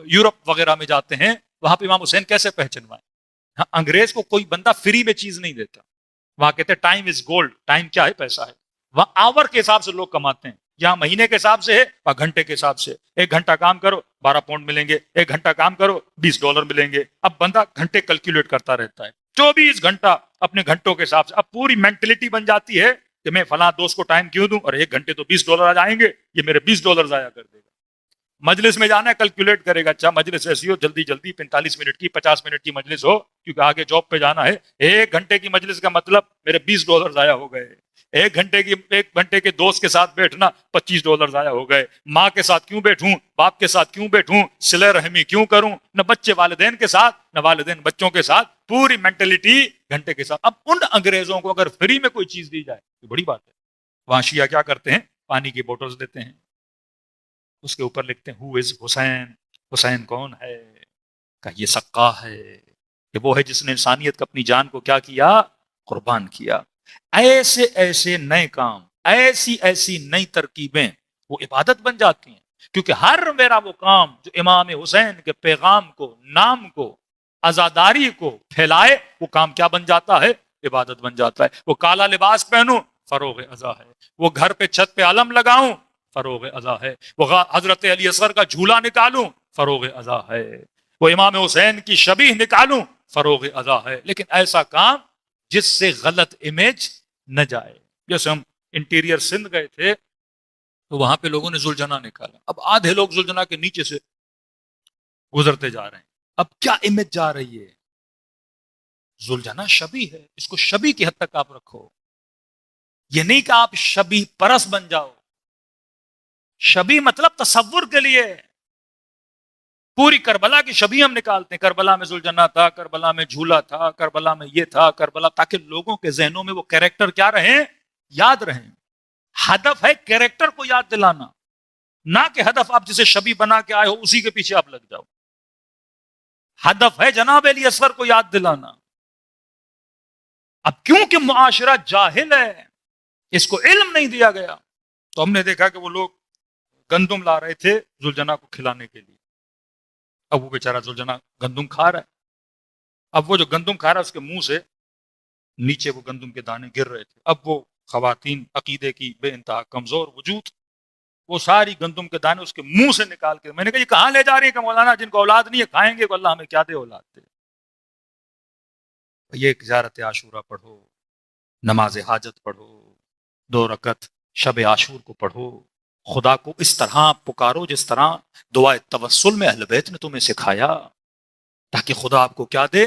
یورپ وغیرہ میں جاتے ہیں، وہاں پہ امام حسین کیسے پہچنوائیں؟ ہاں، انگریز کو کوئی بندہ فری میں چیز نہیں دیتا، وہاں کہتے ہیں ٹائم از گولڈ، ٹائم کیا ہے؟ پیسہ ہے۔ وہاں آور کے حساب سے لوگ کماتے ہیں، یہاں مہینے کے حساب سے ہے، وہاں گھنٹے کے حساب سے۔ 1 گھنٹہ کام کرو 12 پاؤنڈ ملیں گے، 1 گھنٹہ کام کرو $20 ملیں گے۔ اب بندہ گھنٹے کیلکولیٹ کرتا رہتا ہے، 24 گھنٹہ اپنے گھنٹوں کے حساب سے۔ اب پوری مینٹلٹی بن جاتی ہے کہ میں فلاں دوست کو ٹائم کیوں دوں، اور 1 گھنٹے تو $20 آ جائیں گے، یہ میرے $20 ضائع کر دے گا۔ مجلس میں جانا ہے کیلکولیٹ کرے گا، اچھا مجلس ایسی ہو جلدی جلدی 45 منٹ کی، 50 منٹ کی مجلس ہو، کیونکہ آگے جاب پہ جانا ہے۔ 1 گھنٹے کی مجلس کا مطلب میرے $20 ضائع ہو گئے۔ 1 گھنٹے کے دوست کے ساتھ بیٹھنا $25 ضائع ہو گئے۔ ماں کے ساتھ کیوں بیٹھوں، باپ کے ساتھ کیوں بیٹھوں، صلہ رحمی کیوں کروں، نہ بچے والدین کے ساتھ نہ والدین بچوں کے ساتھ، پوری مینٹلٹی گھنٹے کے ساتھ۔ اب ان انگریزوں کو اگر فری میں کوئی چیز دی جائے تو بڑی بات ہے۔ وہاں شیعہ کیا کرتے ہیں؟ پانی کی بوٹلز دیتے ہیں، اس کے اوپر لکھتے ہیں ہو از حسین، حسین کون ہے؟ کہ یہ سقا ہے، کہ وہ ہے جس نے انسانیت کا اپنی جان کو کیا کیا؟ قربان کیا۔ ایسے ایسے نئے کام، ایسی ایسی نئی ترکیبیں وہ عبادت بن جاتی ہیں، کیونکہ ہر میرا وہ کام جو امام حسین کے پیغام کو، نام کو، عزاداری کو پھیلائے، وہ کام کیا بن جاتا ہے؟ عبادت بن جاتا ہے۔ وہ کالا لباس پہنوں، فروغ ازا ہے۔ وہ گھر پہ چھت پہ علم لگاؤں، فروغ ازا ہے۔ وہ حضرت علی اصغر کا جھولا نکالوں، فروغ ازا ہے۔ وہ امام حسین کی شبیہ نکالوں، فروغ ازا ہے۔ لیکن ایسا کام جس سے غلط امیج نہ جائے۔ جیسے ہم انٹیریئر سندھ گئے تھے تو وہاں پہ لوگوں نے ذوالجناح نکالا، اب آدھے لوگ ذوالجناح کے نیچے سے گزرتے جا رہے ہیں۔ اب کیا امیج جا رہی ہے؟ ذوالجناح شبیہ ہے، اس کو شبیہ کی حد تک آپ رکھو، یہ نہیں کہ آپ شبیہ پرست بن جاؤ۔ شبیہ مطلب تصور کے لیے پوری کربلا کی شبیہ ہم نکالتے ہیں، کربلا میں ذوالجناح تھا، کربلا میں جھولا تھا، کربلا میں یہ تھا، کربلا، تاکہ لوگوں کے ذہنوں میں وہ کیریکٹر کیا رہیں؟ یاد رہیں۔ ہدف ہے کیریکٹر کو یاد دلانا، نہ کہ ہدف آپ جسے شبیہ بنا کے آئے ہو اسی کے پیچھے آپ لگ جاؤ۔ ہدف ہے جناب علی اصغر کو یاد دلانا. اب کیونکہ معاشرہ جاہل ہے، اس کو علم نہیں دیا گیا، تو ہم نے دیکھا کہ وہ لوگ گندم لا رہے تھے زلجنا کو کھلانے کے لیے. اب وہ بیچارہ زلجنا گندم کھا رہا ہے. اب وہ جو گندم کھا رہا ہے اس کے منہ سے نیچے وہ گندم کے دانے گر رہے تھے. اب وہ خواتین عقیدے کی بے انتہا کمزور وجود، وہ ساری گندم کے دانے اس کے منہ سے نکال کے، میں نے کہا یہ کہاں لے جا رہی ہے کہ مولانا جن کو اولاد نہیں ہے کھائیں گے، کو اللہ ہمیں کیا دے اولاد دے. یہ زیارت عاشورہ پڑھو، نماز حاجت پڑھو، 2 رکعت شب عاشور کو پڑھو، خدا کو اس طرح پکارو جس طرح دعائے توسل میں اہل بیت نے تمہیں سکھایا، تاکہ خدا آپ کو کیا دے،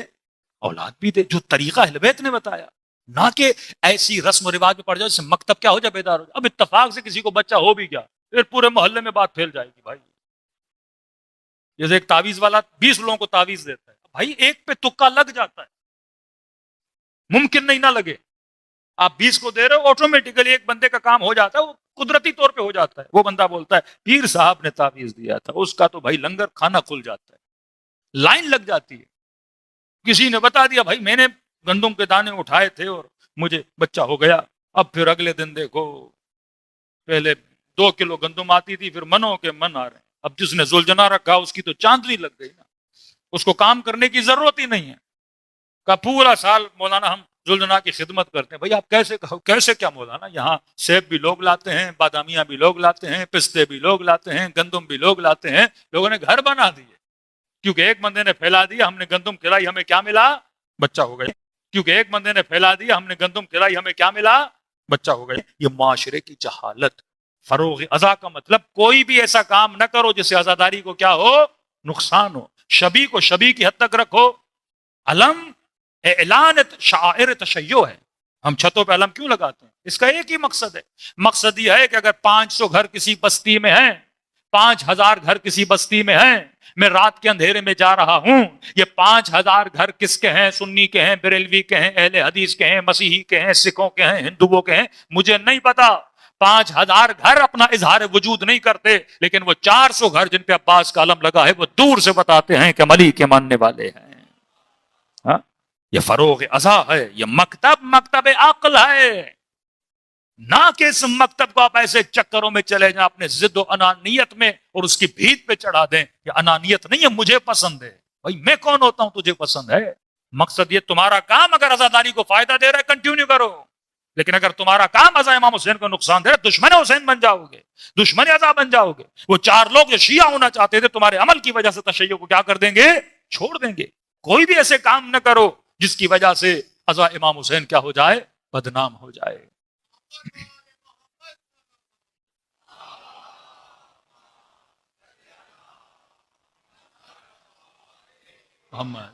اولاد بھی دے، جو طریقہ اہل بیت نے بتایا. نہ کہ ایسی رسم و رواج میں پڑ جائے جیسے مکتب کیا ہو جائے بیدار ہو جائے. اب اتفاق سے کسی کو بچہ ہو بھی گیا پھر پورے محلے میں بات پھیل جائے گی. بھائی جیسے ایک تعویذ والا 20 لوگوں کو تعویذ دیتا ہے، بھائی ایک پہ تکا لگ جاتا ہے، ممکن نہیں نہ لگے. آپ 20 کو دے رہے ہو، آٹومیٹیکلی ایک بندے کا کام ہو جاتا ہے، وہ قدرتی طور پہ ہو جاتا ہے. وہ بندہ بولتا ہے پیر صاحب نے تعویذ دیا تھا، اس کا تو بھائی لنگر کھانا کھل جاتا ہے، لائن لگ جاتی ہے. کسی نے بتا دیا بھائی میں نے گندم کے دانے اٹھائے تھے اور مجھے بچہ ہو گیا. اب پھر اگلے دن دیکھو، پہلے 2 کلو گندم آتی تھی، پھر منوں کے من آ رہے ہیں. اب جس نے زلجنا رکھا اس کی تو چاندنی لگ گئی نا، اس کو کام کرنے کی ضرورت ہی نہیں ہے. کا پورا سال مولانا ہم زلجنا کی خدمت کرتے ہیں. بھائی آپ کیسے کیا مولانا، یہاں سیب بھی لوگ لاتے ہیں، بادامیاں بھی لوگ لاتے ہیں، پستے بھی لوگ لاتے ہیں، گندم بھی لوگ لاتے ہیں. لوگوں نے گھر بنا دیے کیونکہ ایک بندے نے پھیلا دیا، ہم نے گندم کھلائی، ہمیں کیا ملا، بچہ ہو گیا. کیونکہ ایک بندے نے پھیلا دیا، ہم نے گندم کھلائی، ہمیں کیا ملا، بچہ ہو گیا. یہ معاشرے کی جہالت. فروغ ازا کا مطلب کوئی بھی ایسا کام نہ کرو جس سے عزاداری کو کیا ہو، نقصان ہو. شبی کو شبی کی حد تک رکھو. علم اعلان شعائر تشیع ہے. ہم چھتوں پہ علم کیوں لگاتے ہیں؟ اس کا ایک ہی مقصد ہے. مقصد یہ ہے کہ اگر 500 گھر کسی بستی میں ہیں، 5000 گھر کسی بستی میں ہیں، میں رات کے اندھیرے میں جا رہا ہوں، یہ 5000 گھر کس کے ہیں، سنی کے ہیں، بریلوی کے ہیں، اہل حدیث کے ہیں، مسیحی کے ہیں، سکھوں کے ہیں، ہندوؤں کے ہیں، مجھے نہیں پتا. 5000 گھر اپنا اظہار وجود نہیں کرتے، لیکن وہ 400 گھر جن پہ عباس کا علم لگا ہے وہ دور سے بتاتے ہیں کہ ہم علی کے ماننے والے ہیں. ہاں؟ یہ فروغ ازا ہے. یہ مکتب عقل ہے، نہ کہ اس مکتب کو آپ ایسے چکروں میں چلے جائیں اپنے ضد و انانیت میں اور اس کی بھیت پہ چڑھا دیں. یہ انانیت نہیں ہے، مجھے پسند ہے. بھائی میں کون ہوتا ہوں تجھے پسند ہے؟ مقصد یہ تمہارا کام اگر عزاداری کو فائدہ دے رہا ہے کنٹینیو کرو، لیکن اگر تمہارا کام عزا امام حسین کو نقصان دے رہا ہے، دشمن حسین بن جاؤ گے، دشمن عزا بن جاؤ گے. وہ 4 لوگ جو شیعہ ہونا چاہتے تھے تمہارے عمل کی وجہ سے تشیع کو کیا کر دیں گے، چھوڑ دیں گے. کوئی بھی ایسے کام نہ کرو جس کی وجہ سے عزا امام حسین کیا ہو جائے، بدنام ہو جائے.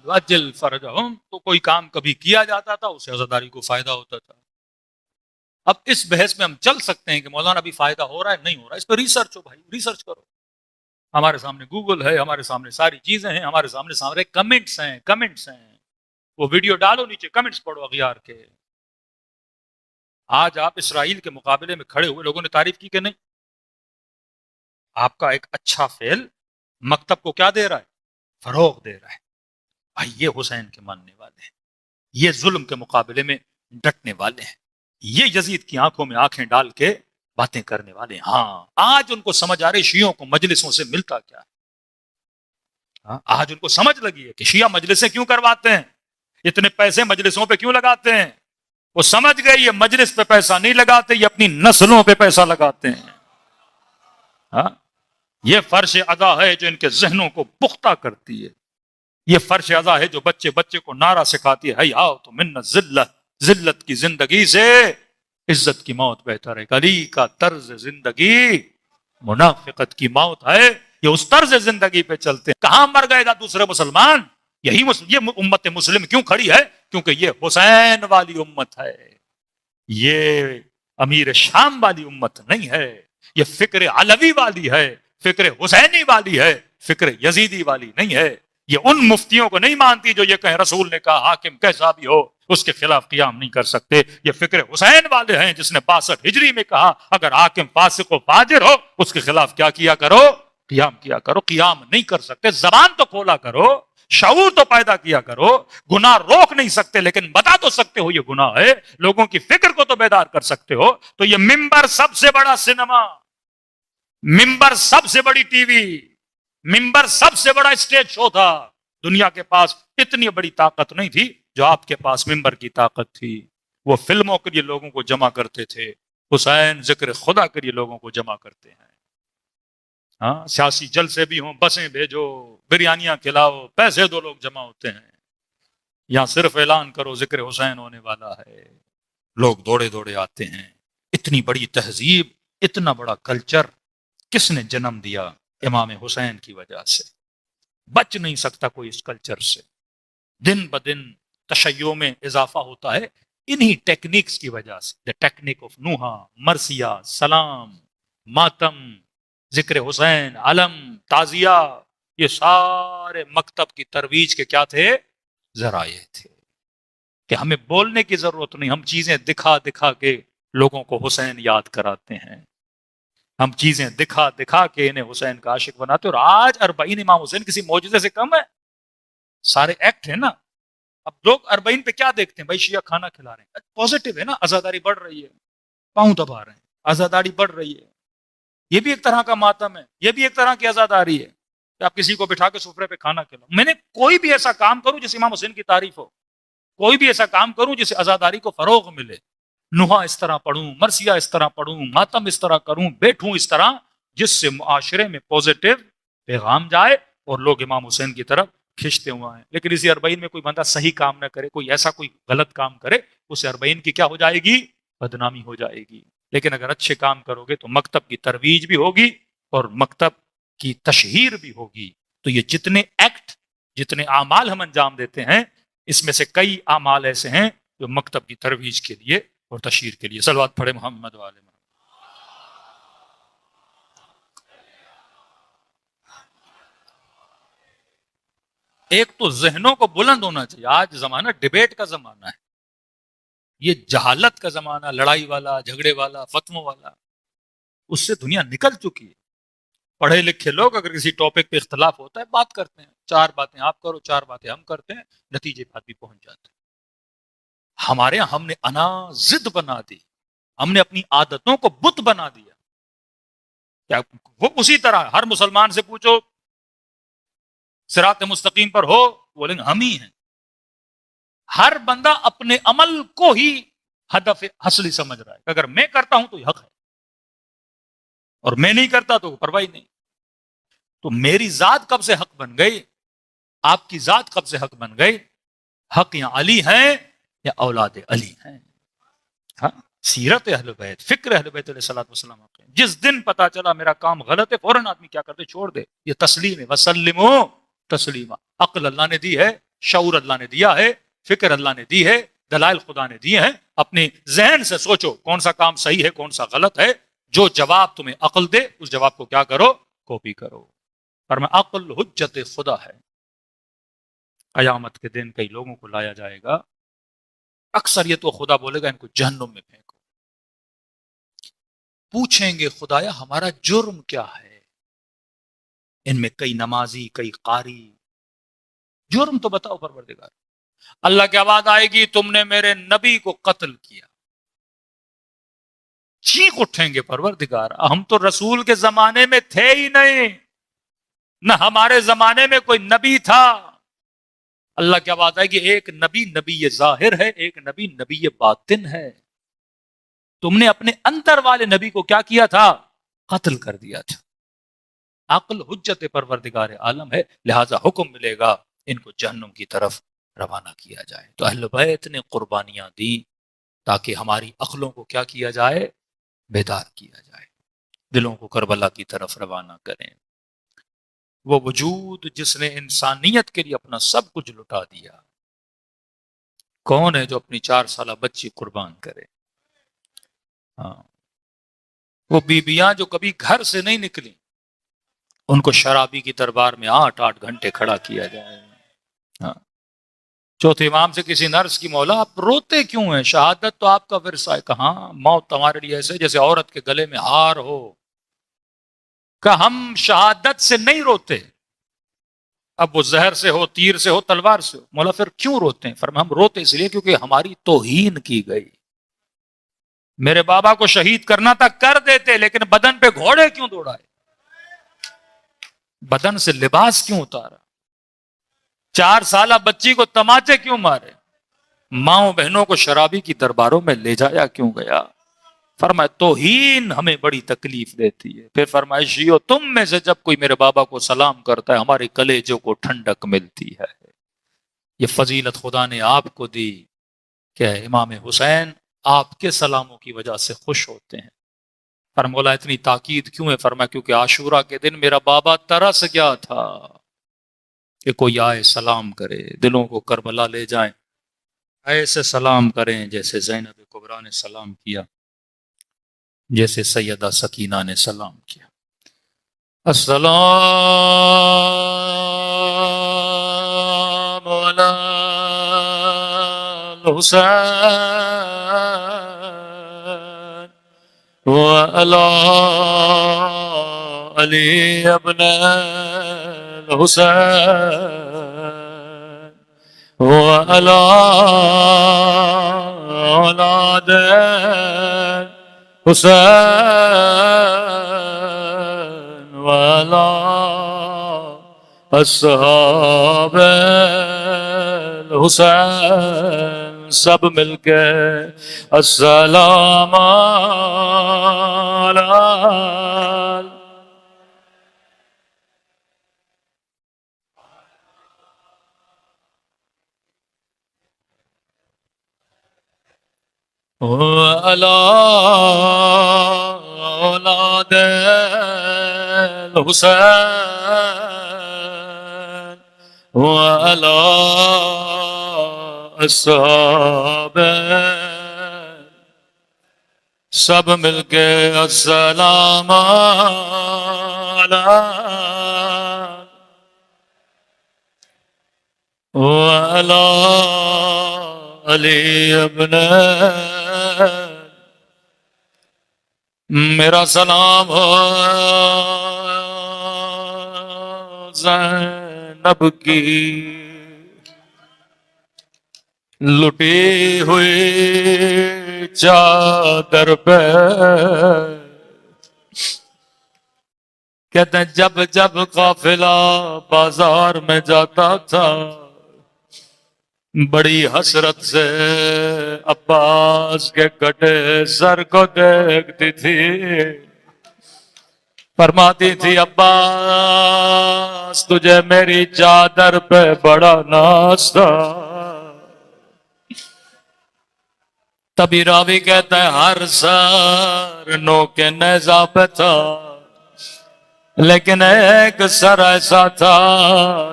وجل فرجہم، تو کوئی کام کبھی کیا جاتا تھا اسے عزاداری کو فائدہ ہوتا تھا. اب اس بحث میں ہم چل سکتے ہیں کہ مولانا ابھی فائدہ ہو رہا ہے نہیں ہو رہا ہے، اس پہ ریسرچ ہو بھائی، ریسرچ کرو. ہمارے سامنے گوگل ہے، ہمارے سامنے ساری چیزیں ہیں، ہمارے سامنے سامنے کمنٹس ہیں. وہ ویڈیو ڈالو، نیچے کمنٹس پڑھو اغیار کے. آج آپ اسرائیل کے مقابلے میں کھڑے ہوئے، لوگوں نے تعریف کی کہ نہیں؟ آپ کا ایک اچھا فعل مکتب کو کیا دے رہا ہے، فروغ دے رہا ہے. بھائی یہ حسین کے ماننے والے ہیں، یہ ظلم کے مقابلے میں ڈٹنے والے ہیں، یہ یزید کی آنکھوں میں آنکھیں ڈال کے باتیں کرنے والے ہیں. ہاں آج ان کو سمجھ آ رہی شیعوں کو مجلسوں سے ملتا کیا ہے. آج ان کو سمجھ لگی ہے کہ شیعہ مجلسیں کیوں کرواتے ہیں، اتنے پیسے مجلسوں پہ کیوں لگاتے ہیں. وہ سمجھ گئے یہ مجلس پہ پیسہ نہیں لگاتے، یہ اپنی نسلوں پہ پیسہ لگاتے ہیں. یہ فرش ادا ہے جو ان کے ذہنوں کو پختہ کرتی ہے. یہ فرش ادا ہے جو بچے بچے کو نعرہ سکھاتی ہے، حیاء تو من ذلت، ذلت کی زندگی سے عزت کی موت بہتر ہے. علی کا طرز زندگی منافقت کی موت ہے. یہ اس طرز زندگی پہ چلتے ہیں. کہاں مر گئے گا دوسرے مسلمان؟ یہ امت مسلم کیوں کھڑی ہے؟ کیونکہ یہ حسین والی امت ہے، یہ امیر شام والی امت نہیں ہے. یہ فکر علوی والی ہے، فکر حسینی والی ہے، فکر یزیدی والی نہیں ہے. یہ ان مفتیوں کو نہیں مانتی جو یہ کہیں رسول نے کہا حاکم کیسا بھی ہو اس کے خلاف قیام نہیں کر سکتے. یہ فکر حسین والے ہیں جس نے 62 ہجری میں کہا اگر حاکم فاسق و فاجر ہو اس کے خلاف کیا کرو، قیام کیا کرو. قیام نہیں کر سکتے، زبان تو کھولا کرو. شعور تو پیدا کیا کرو. گناہ روک نہیں سکتے لیکن بتا تو سکتے ہو یہ گناہ ہے, لوگوں کی فکر کو تو بیدار کر سکتے ہو. تو یہ ممبر سب سے بڑا سنیما, ممبر سب سے بڑی ٹی وی, ممبر سب سے بڑا اسٹیج شو تھا. دنیا کے پاس اتنی بڑی طاقت نہیں تھی جو آپ کے پاس ممبر کی طاقت تھی. وہ فلموں کے لیے لوگوں کو جمع کرتے تھے, حسین ذکر خدا کے لیے لوگوں کو جمع کرتے ہیں. ہاں, سیاسی جلسے بھی ہوں, بسیں بھیجو, بریانیاں کھلاؤ, پیسے دو, لوگ جمع ہوتے ہیں. یہاں صرف اعلان کرو ذکر حسین ہونے والا ہے, لوگ دوڑے دوڑے آتے ہیں. اتنی بڑی تہذیب, اتنا بڑا کلچر کس نے جنم دیا؟ امام حسین کی وجہ سے. بچ نہیں سکتا کوئی اس کلچر سے. دن بدن تشیع میں اضافہ ہوتا ہے انہی ٹیکنیکس کی وجہ سے. دا ٹیکنیک آف نوحہ, مرثیہ, سلام, ماتم, ذکر حسین, علم, تعزیہ, یہ سارے مکتب کی ترویج کے کیا تھے؟ ذرائع تھے. کہ ہمیں بولنے کی ضرورت نہیں, ہم چیزیں دکھا دکھا کے لوگوں کو حسین یاد کراتے ہیں. ہم چیزیں دکھا دکھا کے انہیں حسین کا عاشق بناتے ہیں. اور آج 40 امام حسین کسی معجزے سے کم ہے؟ سارے ایکٹ ہیں نا. اب لوگ 40 پہ کیا دیکھتے ہیں؟ بھائی شیعہ کھانا کھلا رہے ہیں, پازیٹیو ہے نا, عزاداری بڑھ رہی ہے, پاؤں دبا رہے ہیں, عزاداری بڑھ رہی ہے. یہ بھی ایک طرح کا ماتم ہے, یہ بھی ایک طرح کی عزاداری ہے کہ آپ کسی کو بٹھا کے سفرے پہ کھانا کھلاؤ. میں نے کوئی بھی ایسا کام کروں جس امام حسین کی تعریف ہو, کوئی بھی ایسا کام کروں جس سے عزاداری کو فروغ ملے, نوحہ اس طرح پڑھوں, مرثیہ اس طرح پڑھوں, ماتم اس طرح کروں, بیٹھوں اس طرح, جس سے معاشرے میں پوزیٹیو پیغام جائے اور لوگ امام حسین کی طرف کھنچتے ہوئے ہیں. لیکن اسی 40 میں کوئی بندہ صحیح کام نہ کرے, کوئی ایسا کوئی غلط کام کرے, اسے 40 کی کیا ہو جائے گی؟ بدنامی ہو جائے گی. لیکن اگر اچھے کام کرو گے تو مکتب کی ترویج بھی ہوگی اور مکتب کی تشہیر بھی ہوگی. تو یہ جتنے ایکٹ, جتنے اعمال ہم انجام دیتے ہیں, اس میں سے کئی اعمال ایسے ہیں جو مکتب کی ترویج کے لیے اور تشہیر کے لیے. صلوات پڑھے محمد والے محمد. ایک تو ذہنوں کو بلند ہونا چاہیے. آج زمانہ ڈیبیٹ کا زمانہ ہے, یہ جہالت کا زمانہ, لڑائی والا, جھگڑے والا, فتووں والا, اس سے دنیا نکل چکی ہے. پڑھے لکھے لوگ اگر کسی ٹاپک پہ اختلاف ہوتا ہے, بات کرتے ہیں, 4 باتیں آپ کرو, 4 باتیں ہم کرتے ہیں, نتیجے پر بھی پہنچ جاتے ہیں. ہمارے یہاں ہم نے انا ضد بنا دی, ہم نے اپنی عادتوں کو بت بنا دیا. کیا وہ اسی طرح ہر مسلمان سے پوچھو صراط مستقیم پر ہو, بولیں گے ہم ہی ہیں. ہر بندہ اپنے عمل کو ہی ہدف اصلی سمجھ رہا ہے. اگر میں کرتا ہوں تو یہ حق ہے, اور میں نہیں کرتا تو پرواہ نہیں. تو میری ذات کب سے حق بن گئی؟ آپ کی ذات کب سے حق بن گئی؟ حق یا علی ہیں یا اولاد علی ہیں. ہاں, سیرت اہل بیت, فکر اہل بیت علیہ الصلوۃ والسلام. جس دن پتا چلا میرا کام غلط ہے, فوراً آدمی کیا کرتے؟ چھوڑ دے. یہ تسلیم ہے, وسلمو تسلیما. عقل اللہ نے دی ہے, شعور اللہ نے دیا ہے, فکر اللہ نے دی ہے, دلائل خدا نے دیے ہیں. اپنے ذہن سے سوچو کون سا کام صحیح ہے, کون سا غلط ہے. جو جواب تمہیں عقل دے اس جواب کو کیا کرو؟ کاپی کرو. پر میں عقل حجت خدا ہے. قیامت کے دن کئی لوگوں کو لایا جائے گا, اکثریت تو خدا بولے گا ان کو جہنم میں پھینکو. پوچھیں گے خدایا ہمارا جرم کیا ہے؟ ان میں کئی نمازی, کئی قاری. جرم تو بتاؤ پروردگار. اللہ کی آواز آئے گی تم نے میرے نبی کو قتل کیا. چیخ اٹھیں گے پروردگار ہم تو رسول کے زمانے میں تھے ہی نہیں, نہ ہمارے زمانے میں کوئی نبی تھا. اللہ کی آواز آئے گی ایک نبی نبی ظاہر ہے, ایک نبی نبی باطن ہے. تم نے اپنے اندر والے نبی کو کیا کیا تھا؟ قتل کر دیا تھا. عقل حجت پروردگار عالم ہے, لہذا حکم ملے گا ان کو جہنم کی طرف روانہ کیا جائے. تو اہل بیت نے قربانیاں دی تاکہ ہماری عقلوں کو کیا کیا جائے؟ بیدار کیا جائے, دلوں کو کربلا کی طرف روانہ کریں. وہ وجود جس نے انسانیت کے لیے اپنا سب کچھ لٹا دیا, کون ہے جو اپنی 4 سالہ بچی قربان کرے؟ ہاں, وہ بیویاں جو کبھی گھر سے نہیں نکلی, ان کو شرابی کی دربار میں 8 گھنٹے کھڑا کیا جائے. ہاں, چوتھے امام سے کسی نرس کی مولا آپ روتے کیوں ہیں؟ شہادت تو آپ کا ورثہ ہے. کہاں موت تمہارے لیے ایسے جیسے عورت کے گلے میں ہار ہو. کہ ہم شہادت سے نہیں روتے, اب وہ زہر سے ہو، تیر سے ہو، تلوار سے ہو۔ مولا پھر کیوں روتے ہیں؟ فرمایا ہم روتے اس لیے کیونکہ ہماری توہین کی گئی۔ میرے بابا کو شہید کرنا تھا، کر دیتے، لیکن بدن پہ گھوڑے کیوں دوڑائے؟ بدن سے لباس کیوں اتارا؟ 4 سالہ بچی کو تماچے کیوں مارے؟ ماؤں بہنوں کو شرابی کی درباروں میں لے جایا کیوں گیا؟ فرمایا توہین ہمیں بڑی تکلیف دیتی ہے۔ پھر فرمایا شیعو تم میں سے جب کوئی میرے بابا کو سلام کرتا ہے ہمارے کلیجوں کو ٹھنڈک ملتی ہے۔ یہ فضیلت خدا نے آپ کو دی کہ امام حسین آپ کے سلاموں کی وجہ سے خوش ہوتے ہیں۔ پر مولا اتنی تاکید کیوں ہے؟ فرمایا کیونکہ عاشورہ کے دن میرا بابا ترس گیا تھا کہ کوئی آئے سلام کرے، دلوں کو کربلا لے جائیں، ایسے سلام کریں جیسے زینب کبریٰ نے سلام کیا، جیسے سیدہ سکینہ نے سلام کیا۔ السلام علی الحسین وعلی علی ابن الحسین وعلی اولاد حسین وعلی اصحاب الحسین، سب مل کے السلام علی وعلی اولاد الحسین وعلی اصحاب، سب مل کے السلام علی وعلی علی ابن، میرا سلام ہو زینب کی لٹی ہوئی چادر پہ۔ کہتے ہیں جب جب قافلہ بازار میں جاتا تھا بڑی حسرت سے عباس کے کٹے سر کو دیکھتی تھی، فرماتی تھی عباس تجھے میری چادر پہ بڑا ناز تھا۔ تبھی راوی کہتا ہے ہر سر نو کے نیزہ پہ تھا، لیکن ایک سر ایسا تھا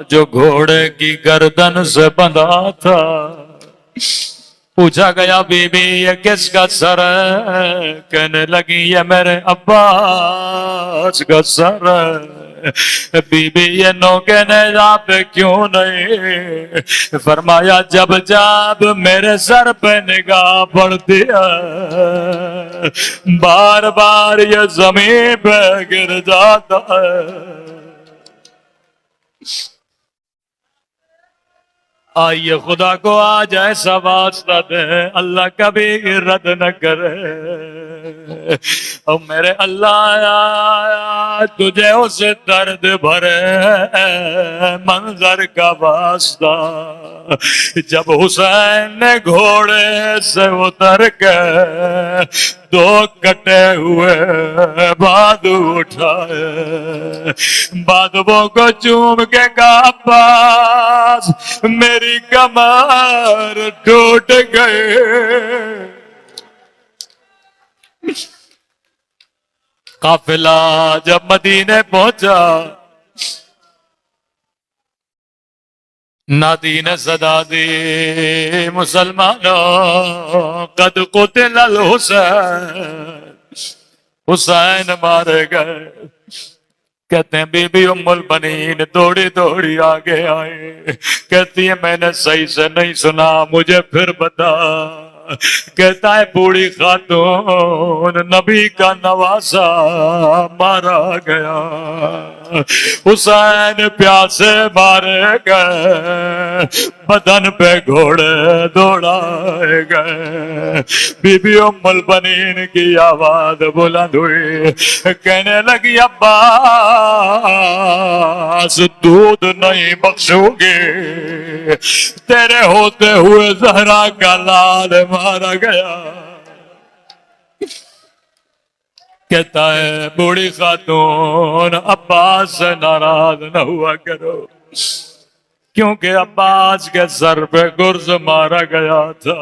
جو گھوڑے کی گردن سے بندھا تھا۔ پوچھا گیا بی بی یہ کس کا سر ہے؟ کہنے لگی یہ میرے عباس کا سر ہے۔ بی بی یہ نو کے نیزہ پہ کیوں نہیں؟ فرمایا جب جب میرے سر پہ نگاہ پڑتی ہے بار بار یہ زمین پہ گر جاتا ہے۔ آئیے خدا کو آج ایسا واسطہ دے اللہ کبھی رد نہ کرے۔ او میرے اللہ تجھے اس درد بھرے منظر کا واسطہ، جب حسین نے گھوڑے سے اتر کے 2 کٹے ہوئے بادو اٹھائے، بادووں کو چوم کے کہا عباس میری کمر ٹوٹ گئے۔ قافلہ جب مدینے پہنچا نادی نے صدا دی مسلمانوں قد قتل الحسین، حسین مارے گئے۔ کہتے ہیں بی بی ام البنین دوڑی دوڑی آگے آئے، کہتی ہے میں نے صحیح سے نہیں سنا، مجھے پھر بتا کہتا ہے بوڑھی خاتون نبی کا نواسا مارا گیا، حسین پیاسے مارے گئے، بدن پہ گھوڑے دوڑائے گئے۔ بی بی ام البنین کی آواز بلند ہوئی، کہنے لگی عباس دودھ نہیں بخشوں گی، تیرے ہوتے ہوئے زہرا کا لال مارا گیا۔ کہتا ہے بوڑھی خاتون عباس سے ناراض نہ ہوا کرو، کیونکہ عباس کے سر پہ گرز مارا گیا تھا۔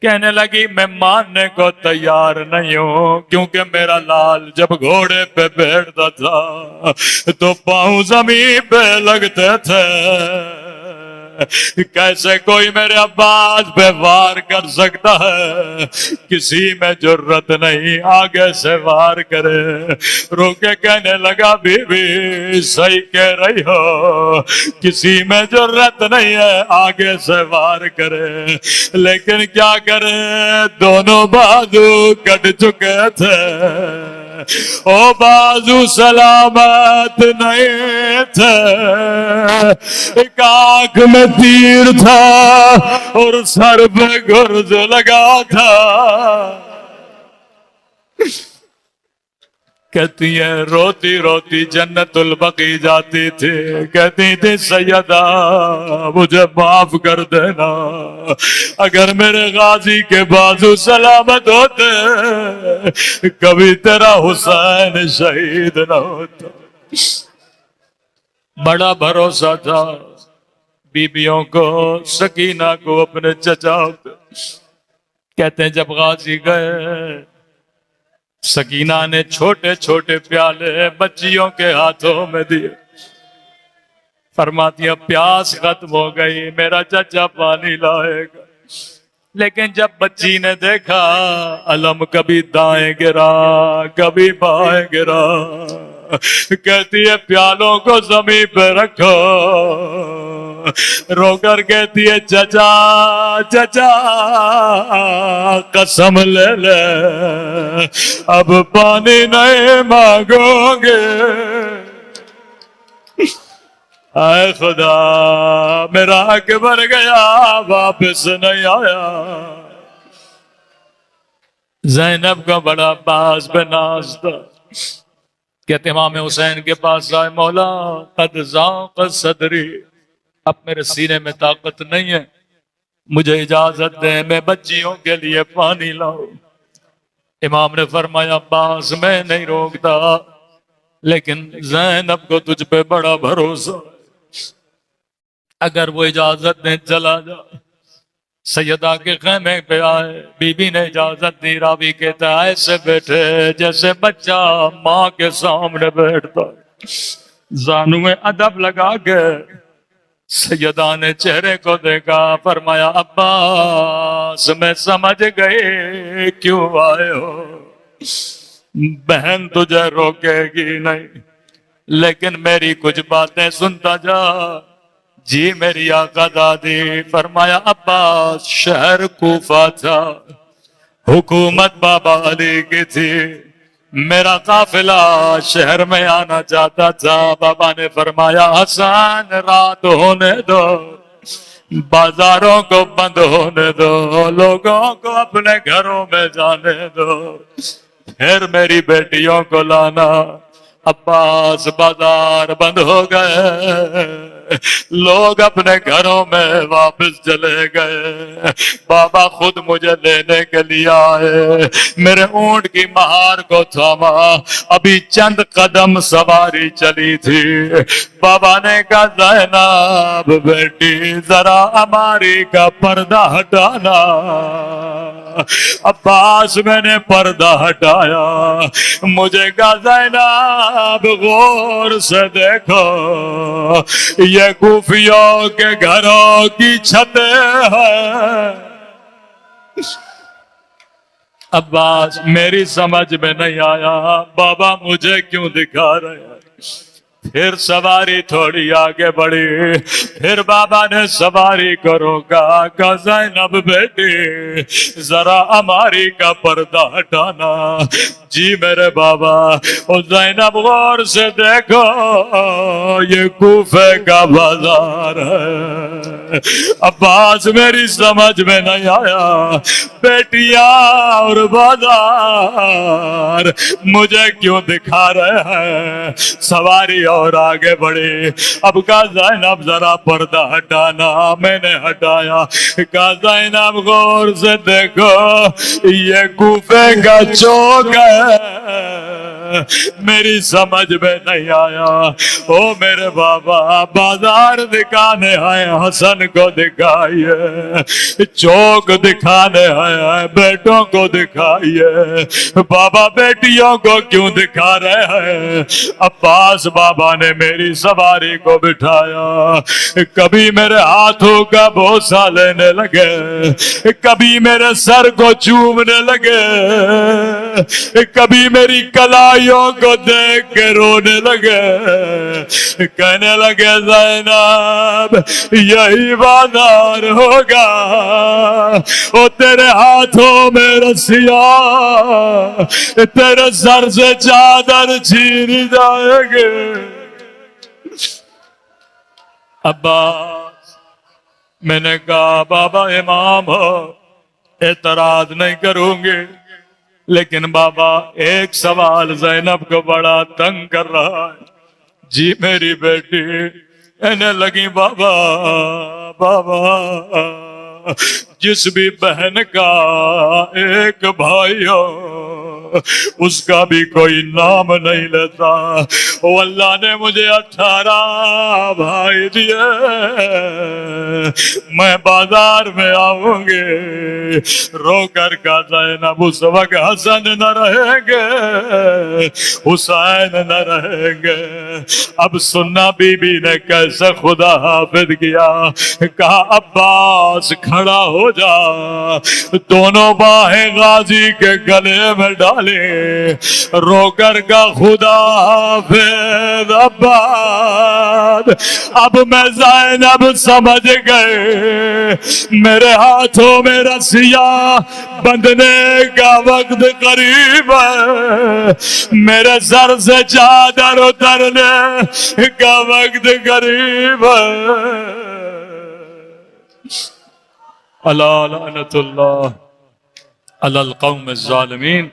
کہنے لگی میں ماننے کو تیار نہیں ہوں، کیونکہ میرا لال جب گھوڑے پہ بیٹھتا تھا تو پاؤں زمین پہ لگتے تھے، کیسے کوئی میرے عباس پہ وار کر سکتا ہے؟ کسی میں جرت نہیں آگے سے وار کرے۔ رو کے کہنے لگا بی بی صحیح کہہ رہی ہو، کسی میں جرت نہیں ہے آگے سے وار کرے، لیکن کیا کرے دونوں بازو کٹ چکے تھے، او بازو سلامت نہیں تھے، ایک آنکھ میں تیر تھا اور سر پہ گرز لگا تھا۔ کہتی ہے روتی روتی جنت البقیع جاتی تھی، کہتی تھی سیدہ مجھے معاف کر دینا، اگر میرے غازی کے بازو سلامت ہوتے کبھی تیرا حسین شہید نہ ہوتا۔ بڑا بھروسہ تھا بیبیوں کو، سکینہ کو، اپنے چچا پہ۔ کہتے ہیں جب غازی گئے، سکینہ نے چھوٹے چھوٹے پیالے بچیوں کے ہاتھوں میں دیے، فرماتی اب پیاس ختم ہو گئی، میرا چچا پانی لائے گا۔ لیکن جب بچی نے دیکھا علم کبھی دائیں گرا کبھی بائیں گرا، کہتی ہے پیالوں کو زمین پہ رکھو، رو کر کہتی ہے چچا چچا قسم لے لے اب پانی نہیں مانگو گے۔ اے خدا میرا حق بھر گیا، واپس نہیں آیا۔ زینب کا بڑا عباس پہ ناز تھا، کہتے امام حسین کے پاس آئے، مولا قد ضاق صدری، اب میرے سینے میں طاقت نہیں ہے، مجھے اجازت دے میں بچیوں کے لیے پانی لاؤں۔ امام نے فرمایا عباس میں نہیں روکتا، لیکن زینب کو تجھ پہ بڑا بھروسہ، اگر وہ اجازت دیں چلا جا۔ سیدہ کے خیمے پہ آئے، بی بی نے اجازت دی، راوی کہتا ہے ایسے بیٹھے جیسے بچہ ماں کے سامنے بیٹھتا، زانو میں ادب لگا کے سیدہ نے چہرے کو دیکھا، فرمایا عباس میں سمجھ گئی کیوں آئے ہو، بہن تجھے روکے گی نہیں، لیکن میری کچھ باتیں سنتا جا۔ جی میری آقا دادی، فرمایا عباس شہر کوفہ تھا، حکومت بابا علی کی تھی، میرا قافلہ شہر میں آنا چاہتا تھا، بابا نے فرمایا حسن رات ہونے دو، بازاروں کو بند ہونے دو، لوگوں کو اپنے گھروں میں جانے دو، پھر میری بیٹیوں کو لانا۔ عباس بازار بند ہو گئے، لوگ اپنے گھروں میں واپس چلے گئے، بابا خود مجھے لینے کے لیے آئے، میرے اونٹ کی مہار کو تھاما، ابھی چند قدم سواری چلی تھی، بابا نے کہا زینب بیٹی ذرا ہماری کا پردہ ہٹانا۔ عباس میں نے پردہ ہٹایا، مجھے کہا زینب غور سے دیکھو، یہ کوفیوں کے گھروں کی چھتیں ہیں۔ عباس میری سمجھ میں نہیں آیا، بابا مجھے کیوں دکھا رہے ہیں؟ پھر سواری تھوڑی آگے بڑھی، پھر بابا نے سواری کو روکا، کہا زینب بیٹی ذرا ہماری کا پردہ ہٹانا۔ جی میرے بابا۔ اور زینب غور سے دیکھو یہ کوفے کا بازار ہے۔ عباس میری سمجھ میں نہیں آیا، بیٹیاں اور بازار مجھے کیوں دکھا رہے ہیں؟ سواری اور آگے بڑھی، اب کہا زینب ذرا پردہ ہٹانا، میں نے ہٹایا۔ کہا زینب غور سے دیکھو یہ کوفے کا چوک ہے، میری سمجھ میں نہیں آیا۔ او میرے بابا بازار دکھانے آئے، حسن کو دکھائیے، چوک دکھانے آئے، بیٹوں کو دکھائیے، بابا بیٹیوں کو کیوں دکھا رہے ہیں؟ عباس بابا نے میری سواری کو بٹھایا، کبھی میرے ہاتھوں کا بوسہ لینے لگے، کبھی میرے سر کو چومنے لگے، کبھی میری کلائیوں کو دیکھ کے رونے لگے، کہنے لگے زینب یہی بازار ہوگا، او تیرے ہاتھوں میں رسیاں، تیرے سر سے چادر چھین جائے گے۔ عباس میں نے کہا بابا امام ہو، اعتراض نہیں کروں گے، لیکن بابا ایک سوال زینب کو بڑا تنگ کر رہا ہے۔ جی میری بیٹی کہنے لگی بابا بابا جس بھی بہن کا ایک بھائی ہو اس کا بھی کوئی نام نہیں لیتا، وہ اللہ نے مجھے 18 بھائی دیے، میں بازار میں آؤں گے رو کر کا زینب اس وقت حسن نہ رہیں گے، حسین نہ رہیں گے۔ اب سننا بی بی نے کیسے خدا حافظ کیا، کہا عباس کھڑا ہو جا، دونوں باہیں غازی کے گلے میں ڈالے، رو کر کا خدا حافظ عباس۔ اب میں زینب سمجھ گئے میرے ہاتھوں میں رسیاں بندھنے کا وقت قریب ہے، میرے سر سے چادر اترنے کا وقت قریب ہے۔ الا لعنت اللہ علی القوم الظالمین۔